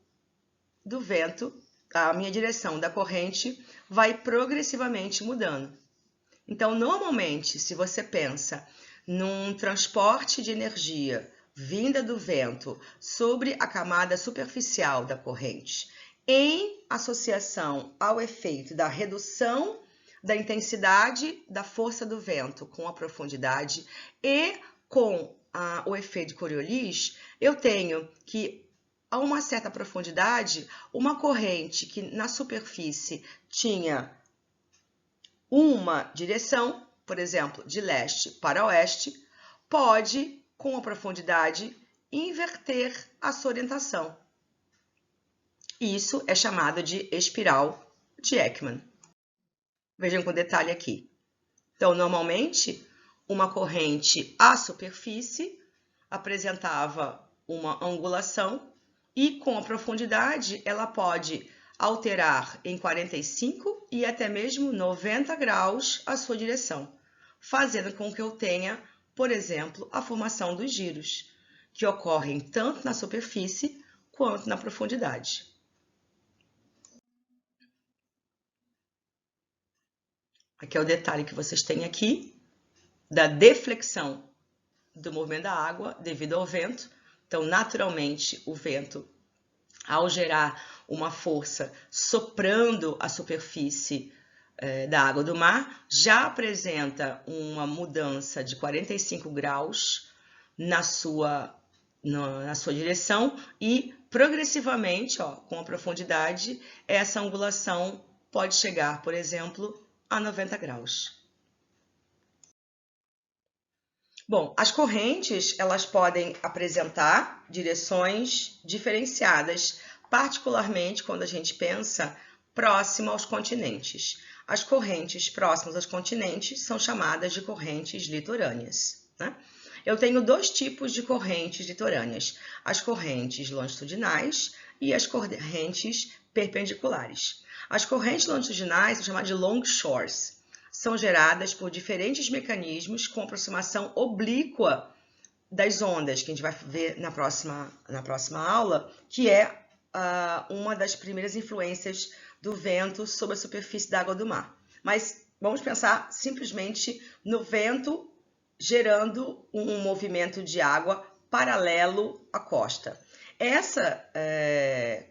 do vento, a minha direção da corrente vai progressivamente mudando. Então, normalmente, se você pensa num transporte de energia vinda do vento sobre a camada superficial da corrente, em associação ao efeito da redução da intensidade da força do vento com a profundidade e com o efeito de Coriolis, eu tenho que, a uma certa profundidade, uma corrente que na superfície tinha uma direção, por exemplo, de leste para oeste, pode, com a profundidade, inverter a sua orientação. Isso é chamado de espiral de Ekman. Vejam com detalhe aqui. Então, normalmente, uma corrente à superfície apresentava uma angulação e, com a profundidade, ela pode alterar em 45 e até mesmo 90 graus a sua direção, fazendo com que eu tenha, por exemplo, a formação dos giros, que ocorrem tanto na superfície quanto na profundidade. Aqui é o detalhe que vocês têm aqui, da deflexão do movimento da água devido ao vento. Então, naturalmente, o vento, ao gerar uma força soprando a superfície da água do mar, já apresenta uma mudança de 45 graus na sua direção e, progressivamente, com a profundidade, essa angulação pode chegar, por exemplo, a 90 graus. Bom, as correntes, elas podem apresentar direções diferenciadas, particularmente quando a gente pensa próximo aos continentes. As correntes próximas aos continentes são chamadas de correntes litorâneas, né? Eu tenho dois tipos de correntes litorâneas, as correntes longitudinais e as correntes perpendiculares. As correntes longitudinais são chamadas de longshores. São geradas por diferentes mecanismos com aproximação oblíqua das ondas, que a gente vai ver na próxima aula, que é uma das primeiras influências do vento sobre a superfície da água do mar. Mas vamos pensar simplesmente no vento gerando um movimento de água paralelo à costa. Essa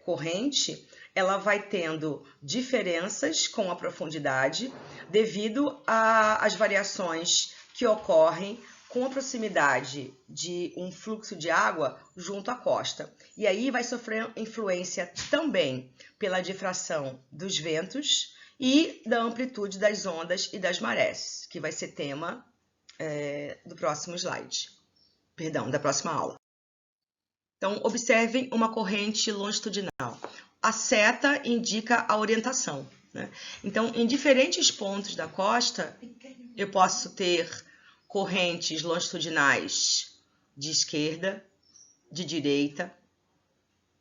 corrente, ela vai tendo diferenças com a profundidade devido às variações que ocorrem com a proximidade de um fluxo de água junto à costa. E aí vai sofrer influência também pela difração dos ventos e da amplitude das ondas e das marés, que vai ser tema do próximo slide, perdão, da próxima aula. Então, observem uma corrente longitudinal. A seta indica a orientação, né? Então, em diferentes pontos da costa, eu posso ter correntes longitudinais de esquerda, de direita.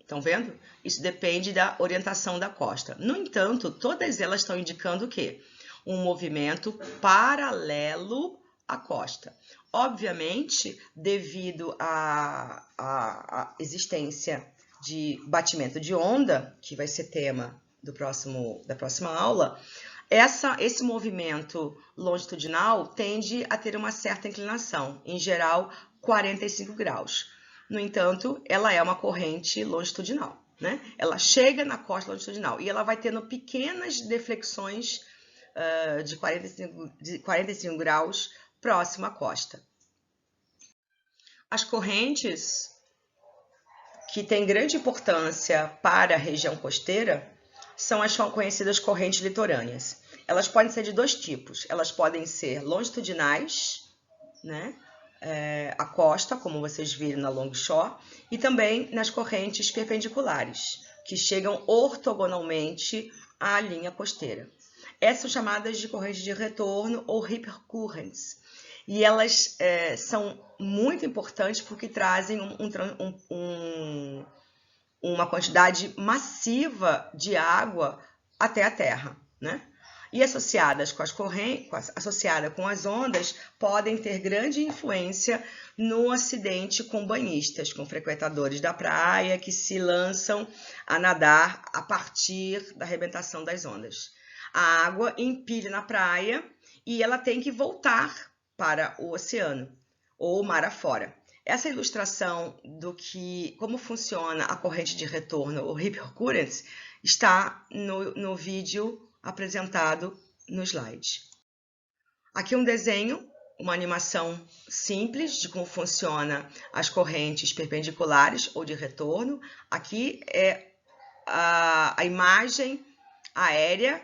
Estão vendo? Isso depende da orientação da costa. No entanto, todas elas estão indicando o quê? Um movimento paralelo à costa. Obviamente, devido à existência de batimento de onda, que vai ser tema da próxima aula, esse movimento longitudinal tende a ter uma certa inclinação, em geral 45 graus. No entanto, ela é uma corrente longitudinal, né? Ela chega na costa longitudinal e ela vai tendo pequenas deflexões de 45 graus próximo à costa. As correntes que têm grande importância para a região costeira são as conhecidas correntes litorâneas. Elas podem ser de dois tipos. Elas podem ser longitudinais, né? A costa, como vocês viram na longshore, e também nas correntes perpendiculares, que chegam ortogonalmente à linha costeira. Essas são chamadas de correntes de retorno ou ripper currents. E elas são muito importantes porque trazem uma quantidade massiva de água até a terra, né? E associadas com as correntes, associada com as ondas, podem ter grande influência no acidente com banhistas, com frequentadores da praia que se lançam a nadar a partir da arrebentação das ondas. A água empilha na praia e ela tem que voltar para o oceano ou mar afora. Essa ilustração como funciona a corrente de retorno, o ripper currents, está no vídeo apresentado no slide. Aqui um desenho, uma animação simples de como funciona as correntes perpendiculares ou de retorno. Aqui é a imagem aérea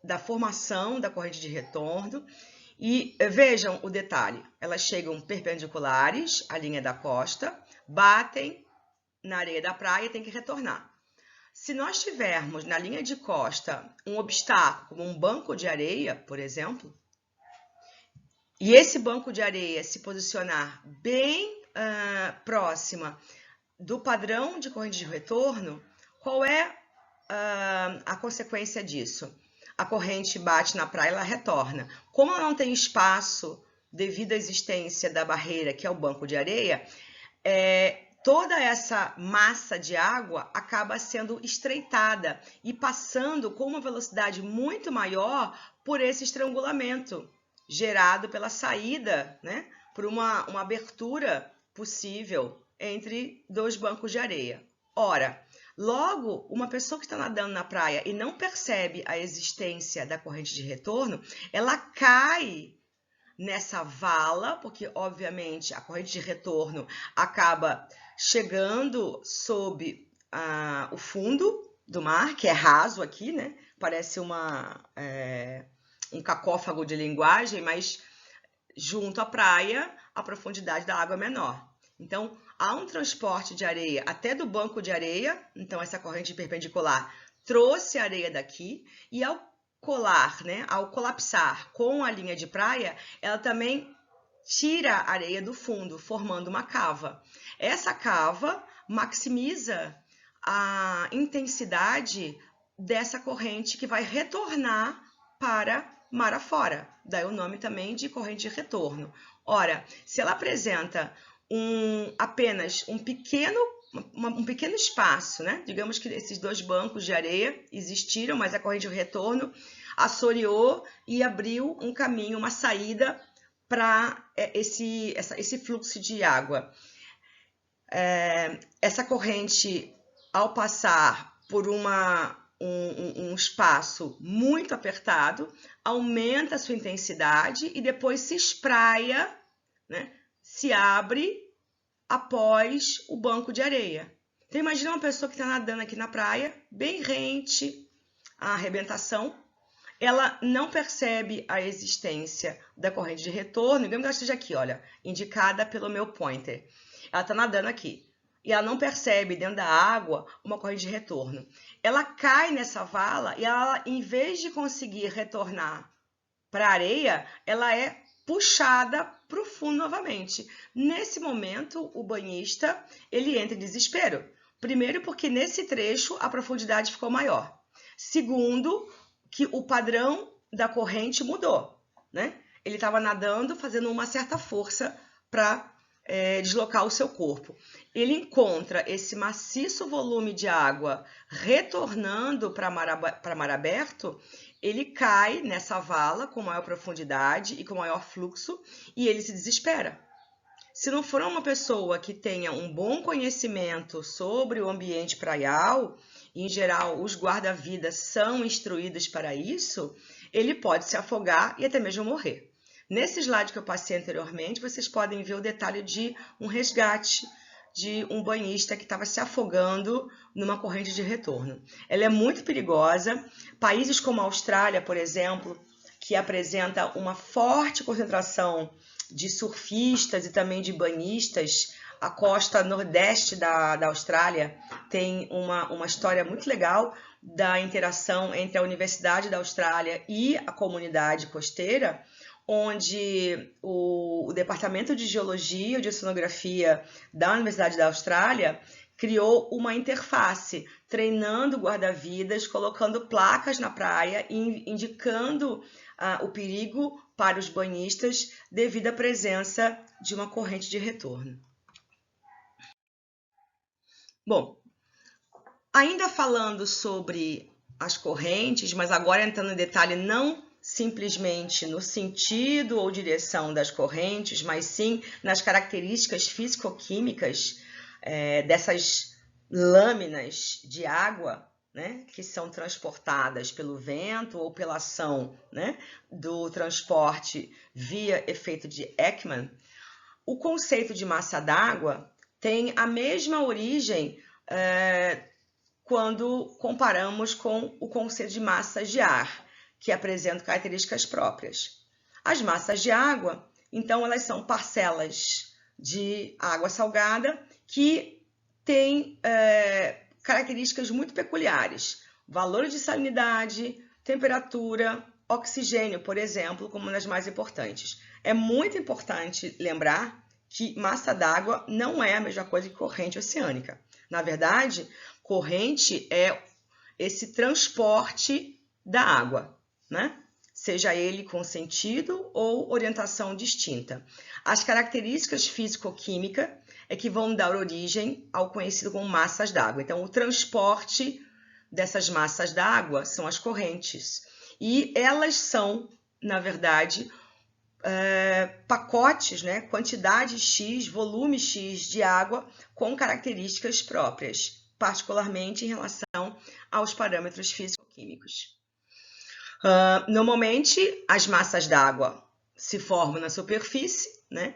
da formação da corrente de retorno. E vejam o detalhe, elas chegam perpendiculares à linha da costa, batem na areia da praia e tem que retornar. Se nós tivermos na linha de costa um obstáculo, como um banco de areia, por exemplo, e esse banco de areia se posicionar bem próxima do padrão de corrente de retorno, qual é a consequência disso? A corrente bate na praia e ela retorna. Como ela não tem espaço devido à existência da barreira, que é o banco de areia, toda essa massa de água acaba sendo estreitada e passando com uma velocidade muito maior por esse estrangulamento gerado pela saída, né, por uma abertura possível entre dois bancos de areia. Ora, logo, uma pessoa que está nadando na praia e não percebe a existência da corrente de retorno, ela cai nessa vala, porque obviamente a corrente de retorno acaba chegando sob o fundo do mar, que é raso aqui, né? Parece um cacófago de linguagem, mas junto à praia, a profundidade da água é menor. Então, há um transporte de areia até do banco de areia, então essa corrente perpendicular trouxe a areia daqui, e ao colar, né, ao colapsar com a linha de praia, ela também tira a areia do fundo, formando uma cava. Essa cava maximiza a intensidade dessa corrente que vai retornar para mar afora. Daí o nome também de corrente de retorno. Ora, se ela apresenta apenas um pequeno espaço, né? Digamos que esses dois bancos de areia existiram, mas a corrente de retorno assoreou e abriu um caminho, uma saída para esse fluxo de água. Essa corrente, ao passar por um espaço muito apertado, aumenta a sua intensidade e depois se espraia, né? Se abre após o banco de areia. Então, imagina uma pessoa que está nadando aqui na praia, bem rente à arrebentação, ela não percebe a existência da corrente de retorno, digamos que ela esteja aqui, olha, indicada pelo meu pointer. Ela está nadando aqui e ela não percebe dentro da água uma corrente de retorno. Ela cai nessa vala e ela, em vez de conseguir retornar para a areia, ela é puxada para o fundo novamente. Nesse momento, o banhista ele entra em desespero. Primeiro, porque nesse trecho a profundidade ficou maior. Segundo, que o padrão da corrente mudou, né? Ele estava nadando, fazendo uma certa força para deslocar o seu corpo. Ele encontra esse maciço volume de água retornando para mar aberto, ele cai nessa vala com maior profundidade e com maior fluxo e ele se desespera. Se não for uma pessoa que tenha um bom conhecimento sobre o ambiente praial, e em geral os guarda-vidas são instruídos para isso, ele pode se afogar e até mesmo morrer. Nesse slide que eu passei anteriormente, vocês podem ver o detalhe de um resgate de um banhista que estava se afogando numa corrente de retorno. Ela é muito perigosa. Países como a Austrália, por exemplo, que apresenta uma forte concentração de surfistas e também de banhistas, a costa nordeste da Austrália tem uma história muito legal da interação entre a Universidade da Austrália e a comunidade costeira, onde o Departamento de Geologia e de Oceanografia da Universidade da Austrália criou uma interface, treinando guarda-vidas, colocando placas na praia e indicando o perigo para os banhistas devido à presença de uma corrente de retorno. Bom, ainda falando sobre as correntes, mas agora entrando em detalhe não simplesmente no sentido ou direção das correntes, mas sim nas características físico-químicas dessas lâminas de água, né, que são transportadas pelo vento ou pela ação, né, do transporte via efeito de Ekman. O conceito de massa d'água tem a mesma origem quando comparamos com o conceito de massas de ar, que apresentam características próprias. As massas de água, então, elas são parcelas de água salgada que têm características muito peculiares. Valor de salinidade, temperatura, oxigênio, por exemplo, como uma das mais importantes. É muito importante lembrar que massa d'água não é a mesma coisa que corrente oceânica. Na verdade, corrente é esse transporte da água, né? Seja ele com sentido ou orientação distinta. As características físico-químicas é que vão dar origem ao conhecido como massas d'água. Então, o transporte dessas massas d'água são as correntes. E elas são, na verdade, pacotes, né? Quantidade X, volume X de água com características próprias, particularmente em relação aos parâmetros físico-químicos. Normalmente, as massas d'água se formam na superfície, né?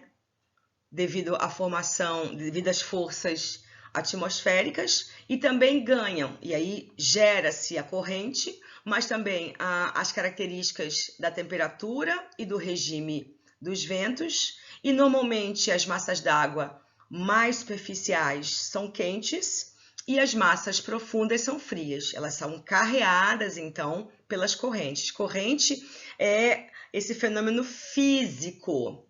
Devido às forças atmosféricas, e também ganham, e aí gera-se a corrente, mas também as características da temperatura e do regime dos ventos, e normalmente as massas d'água mais superficiais são quentes e as massas profundas são frias. Elas são carreadas, então, pelas correntes. Corrente é esse fenômeno físico,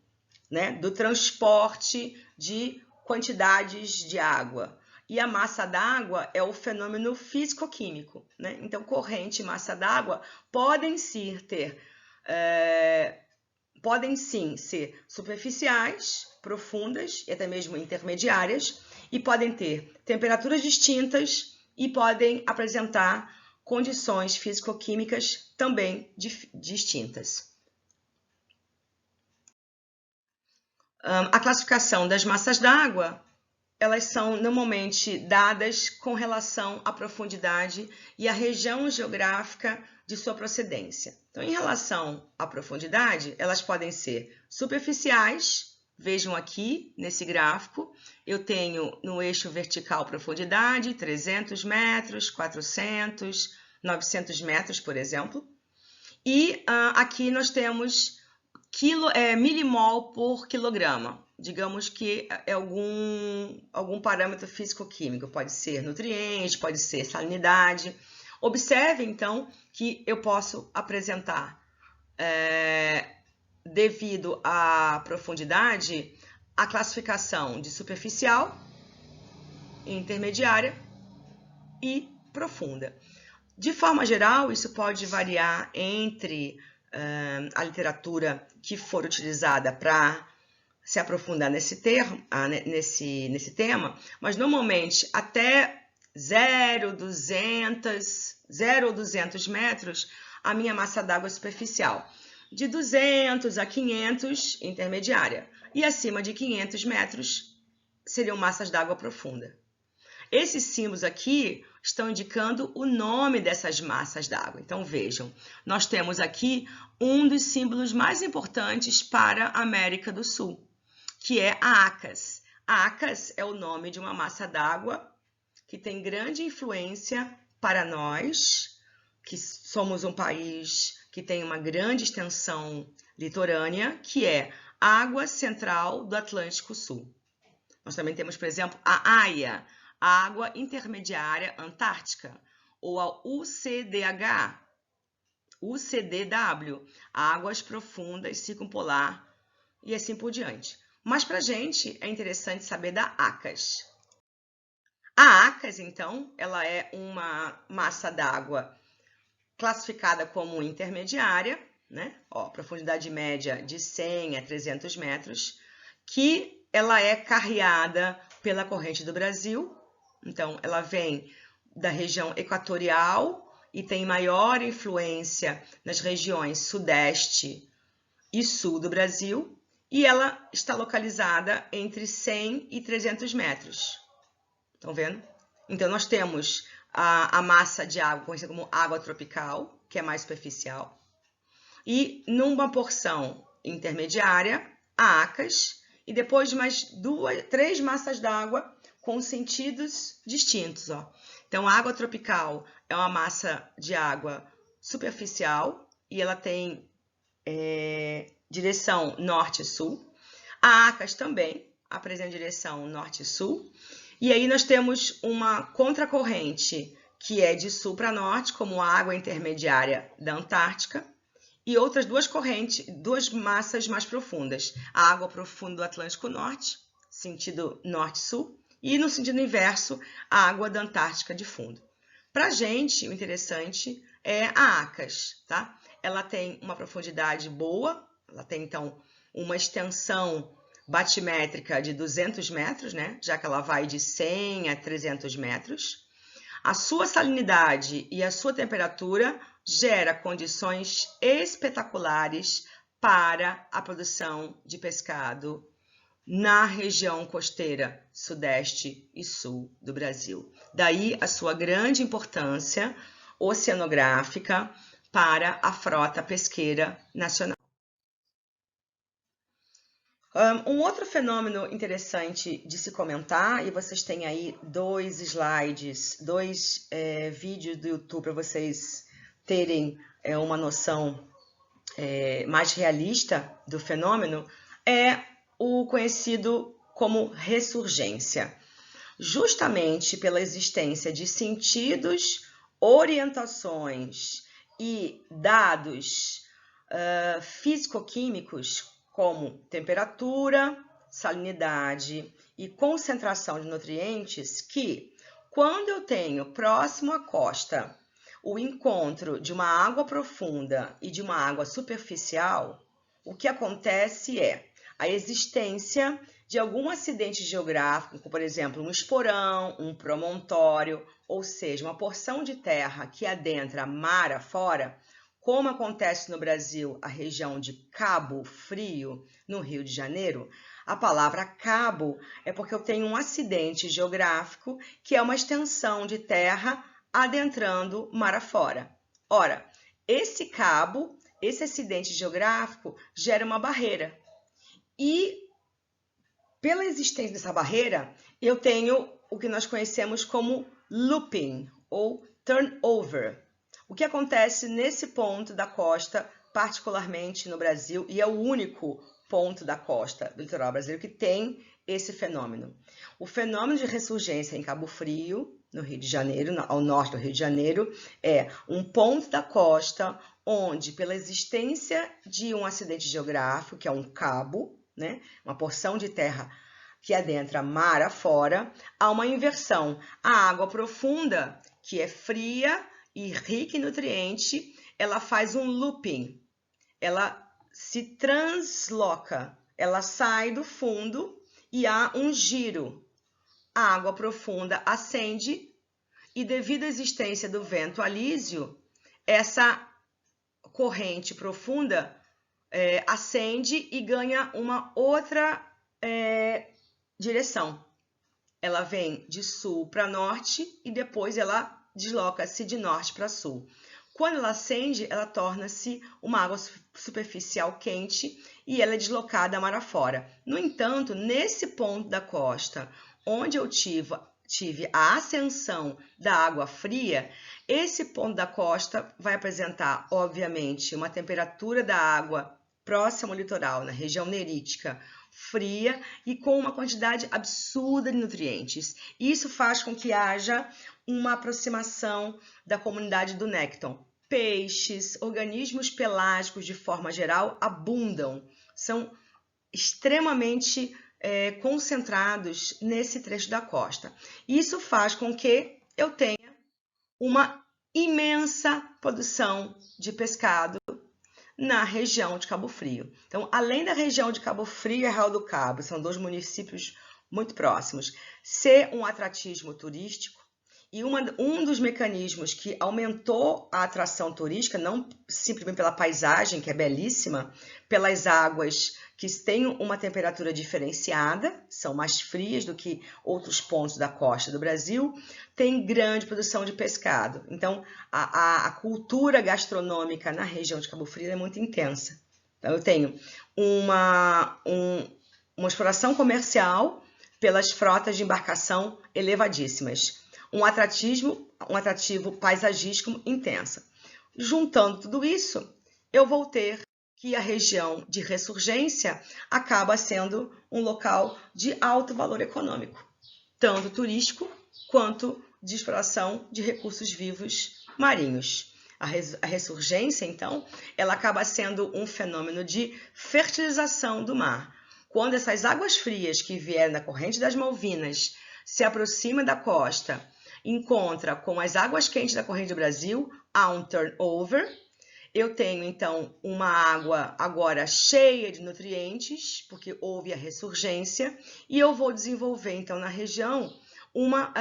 né, do transporte de quantidades de água. E a massa d'água é o fenômeno físico-químico, né? Então, corrente e massa d'água podem sim ser superficiais, profundas e até mesmo intermediárias, e podem ter temperaturas distintas e podem apresentar condições físico-químicas também distintas. A classificação das massas d'água, elas são normalmente dadas com relação à profundidade e à região geográfica de sua procedência. Então, em relação à profundidade, elas podem ser superficiais. Vejam aqui nesse gráfico, eu tenho no eixo vertical profundidade 300 metros, 400, 900 metros, por exemplo. E aqui nós temos milimol por quilograma. Digamos que é algum parâmetro físico-químico, pode ser nutriente, pode ser salinidade. Observe, então, que eu posso apresentar, devido à profundidade, a classificação de superficial, intermediária e profunda. De forma geral, isso pode variar entre a literatura que for utilizada para se aprofundar nesse tema, mas normalmente até 0 ou 200 metros a minha massa d'água é superficial. De 200 a 500, intermediária. E acima de 500 metros seriam massas d'água profunda. Esses símbolos aqui estão indicando o nome dessas massas d'água. Então, vejam, nós temos aqui um dos símbolos mais importantes para a América do Sul, que é a ACAS. A ACAS é o nome de uma massa d'água que tem grande influência para nós, que somos um país que tem uma grande extensão litorânea, que é a água central do Atlântico Sul. Nós também temos, por exemplo, a AIA, a água intermediária antártica, ou a UCDH, UCDW, águas profundas circumpolar e assim por diante. Mas para a gente é interessante saber da ACAS. A ACAS, então, ela é uma massa d'água classificada como intermediária, né? Profundidade média de 100 a 300 metros, que ela é carreada pela corrente do Brasil. Então, ela vem da região equatorial e tem maior influência nas regiões sudeste e sul do Brasil, e ela está localizada entre 100 e 300 metros. Estão vendo? Então, nós temos a massa de água conhecida como água tropical, que é mais superficial, e numa porção intermediária, a ACAS, e depois mais 3 massas d'água com sentidos distintos. Então, a água tropical é uma massa de água superficial e ela tem direção norte-sul. A ACAS também apresenta direção norte-sul. E aí nós temos uma contracorrente que é de sul para norte, como a água intermediária da Antártica, e outras duas correntes, duas massas mais profundas. A água profunda do Atlântico Norte, sentido norte-sul, e no sentido inverso, a água da Antártica de fundo. Para a gente, o interessante é a ACAS, tá? Ela tem uma profundidade boa, ela tem então uma extensão batimétrica de 200 metros, né? Já que ela vai de 100 a 300 metros. A sua salinidade e a sua temperatura gera condições espetaculares para a produção de pescado na região costeira sudeste e sul do Brasil. Daí a sua grande importância oceanográfica para a frota pesqueira nacional. Um outro fenômeno interessante de se comentar, e vocês têm aí dois slides, dois vídeos do YouTube para vocês terem uma noção mais realista do fenômeno, é o conhecido como ressurgência. Justamente pela existência de sentidos, orientações e dados físico-químicos como temperatura, salinidade e concentração de nutrientes que, quando eu tenho próximo à costa o encontro de uma água profunda e de uma água superficial, o que acontece é a existência de algum acidente geográfico, como, por exemplo, um esporão, um promontório, ou seja, uma porção de terra que adentra mar afora, como acontece no Brasil, a região de Cabo Frio, no Rio de Janeiro. A palavra cabo é porque eu tenho um acidente geográfico que é uma extensão de terra adentrando mar afora. Ora, esse cabo, esse acidente geográfico, gera uma barreira. E, pela existência dessa barreira, eu tenho o que nós conhecemos como looping ou turnover. O que acontece nesse ponto da costa, particularmente no Brasil, e é o único ponto da costa do litoral brasileiro que tem esse fenômeno. O fenômeno de ressurgência em Cabo Frio, no Rio de Janeiro, ao norte do Rio de Janeiro, é um ponto da costa onde, pela existência de um acidente geográfico, que é um cabo, né, uma porção de terra que adentra mar afora, há uma inversão. A água profunda, que é fria e rica em nutriente, ela faz um looping, ela se transloca, ela sai do fundo e há um giro. A água profunda ascende e, devido à existência do vento alísio, essa corrente profunda ascende e ganha uma outra direção. Ela vem de sul para norte e depois ela desloca-se de norte para sul. Quando ela ascende, ela torna-se uma água superficial quente e ela é deslocada mar afora. No entanto, nesse ponto da costa, onde eu tive a ascensão da água fria, esse ponto da costa vai apresentar, obviamente, uma temperatura da água próxima ao litoral, na região nerítica, fria e com uma quantidade absurda de nutrientes. Isso faz com que haja uma aproximação da comunidade do nécton. Peixes, organismos pelágicos de forma geral abundam, são extremamente concentrados nesse trecho da costa. Isso faz com que eu tenha uma imensa produção de pescado na região de Cabo Frio. Então, além da região de Cabo Frio e Arraial do Cabo, são dois municípios muito próximos, ser um atratismo turístico, e um dos mecanismos que aumentou a atração turística, não simplesmente pela paisagem, que é belíssima, pelas águas que têm uma temperatura diferenciada, são mais frias do que outros pontos da costa do Brasil, tem grande produção de pescado. Então, a cultura gastronômica na região de Cabo Frio é muito intensa. Então, eu tenho uma exploração comercial pelas frotas de embarcação elevadíssimas, um atrativo paisagístico intenso. Juntando tudo isso, eu vou ter que a região de ressurgência acaba sendo um local de alto valor econômico. tanto turístico quanto de exploração de recursos vivos marinhos. A ressurgência, então, ela acaba sendo um fenômeno de fertilização do mar. Quando essas águas frias que vieram da corrente das Malvinas se aproximam da costa, encontra com as águas quentes da corrente do Brasil, há um turnover. Eu tenho, então, uma água agora cheia de nutrientes, porque houve a ressurgência, e eu vou desenvolver, então, na região, uma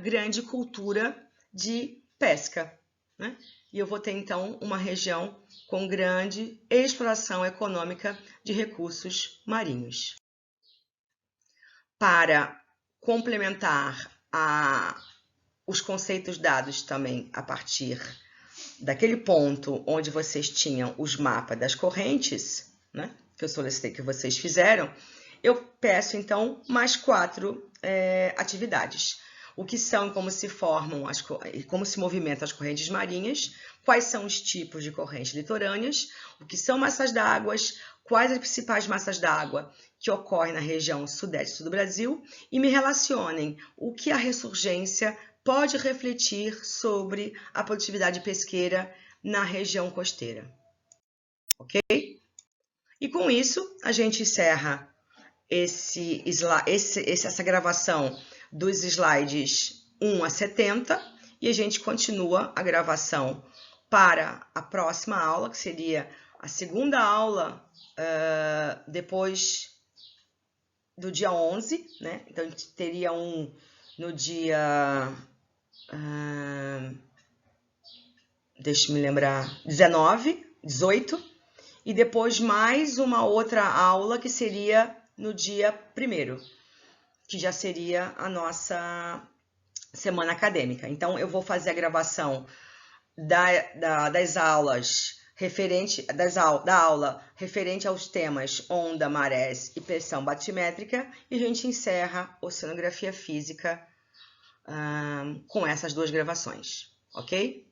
grande cultura de pesca, né? E eu vou ter, então, uma região com grande exploração econômica de recursos marinhos. Para complementar os conceitos dados também a partir daquele ponto onde vocês tinham os mapas das correntes, né, que eu solicitei que vocês fizeram, eu peço, então, mais 4 atividades. O que são, como se formam, como se movimentam as correntes marinhas, quais são os tipos de correntes litorâneas, o que são massas d'água, quais as principais massas d'água que ocorrem na região sudeste do Brasil, e me relacionem o que a ressurgência pode refletir sobre a produtividade pesqueira na região costeira. Ok? E com isso, a gente encerra essa gravação dos slides 1 a 70 e a gente continua a gravação para a próxima aula, que seria a segunda aula depois do dia 11, né? Então, a gente teria um no dia... deixa eu me lembrar, 19, 18, e depois mais uma outra aula que seria no dia 1º, que já seria a nossa semana acadêmica. Então, eu vou fazer a gravação das aulas da aula referente aos temas onda, marés e pressão batimétrica, e a gente encerra oceanografia física com essas 2 gravações, ok?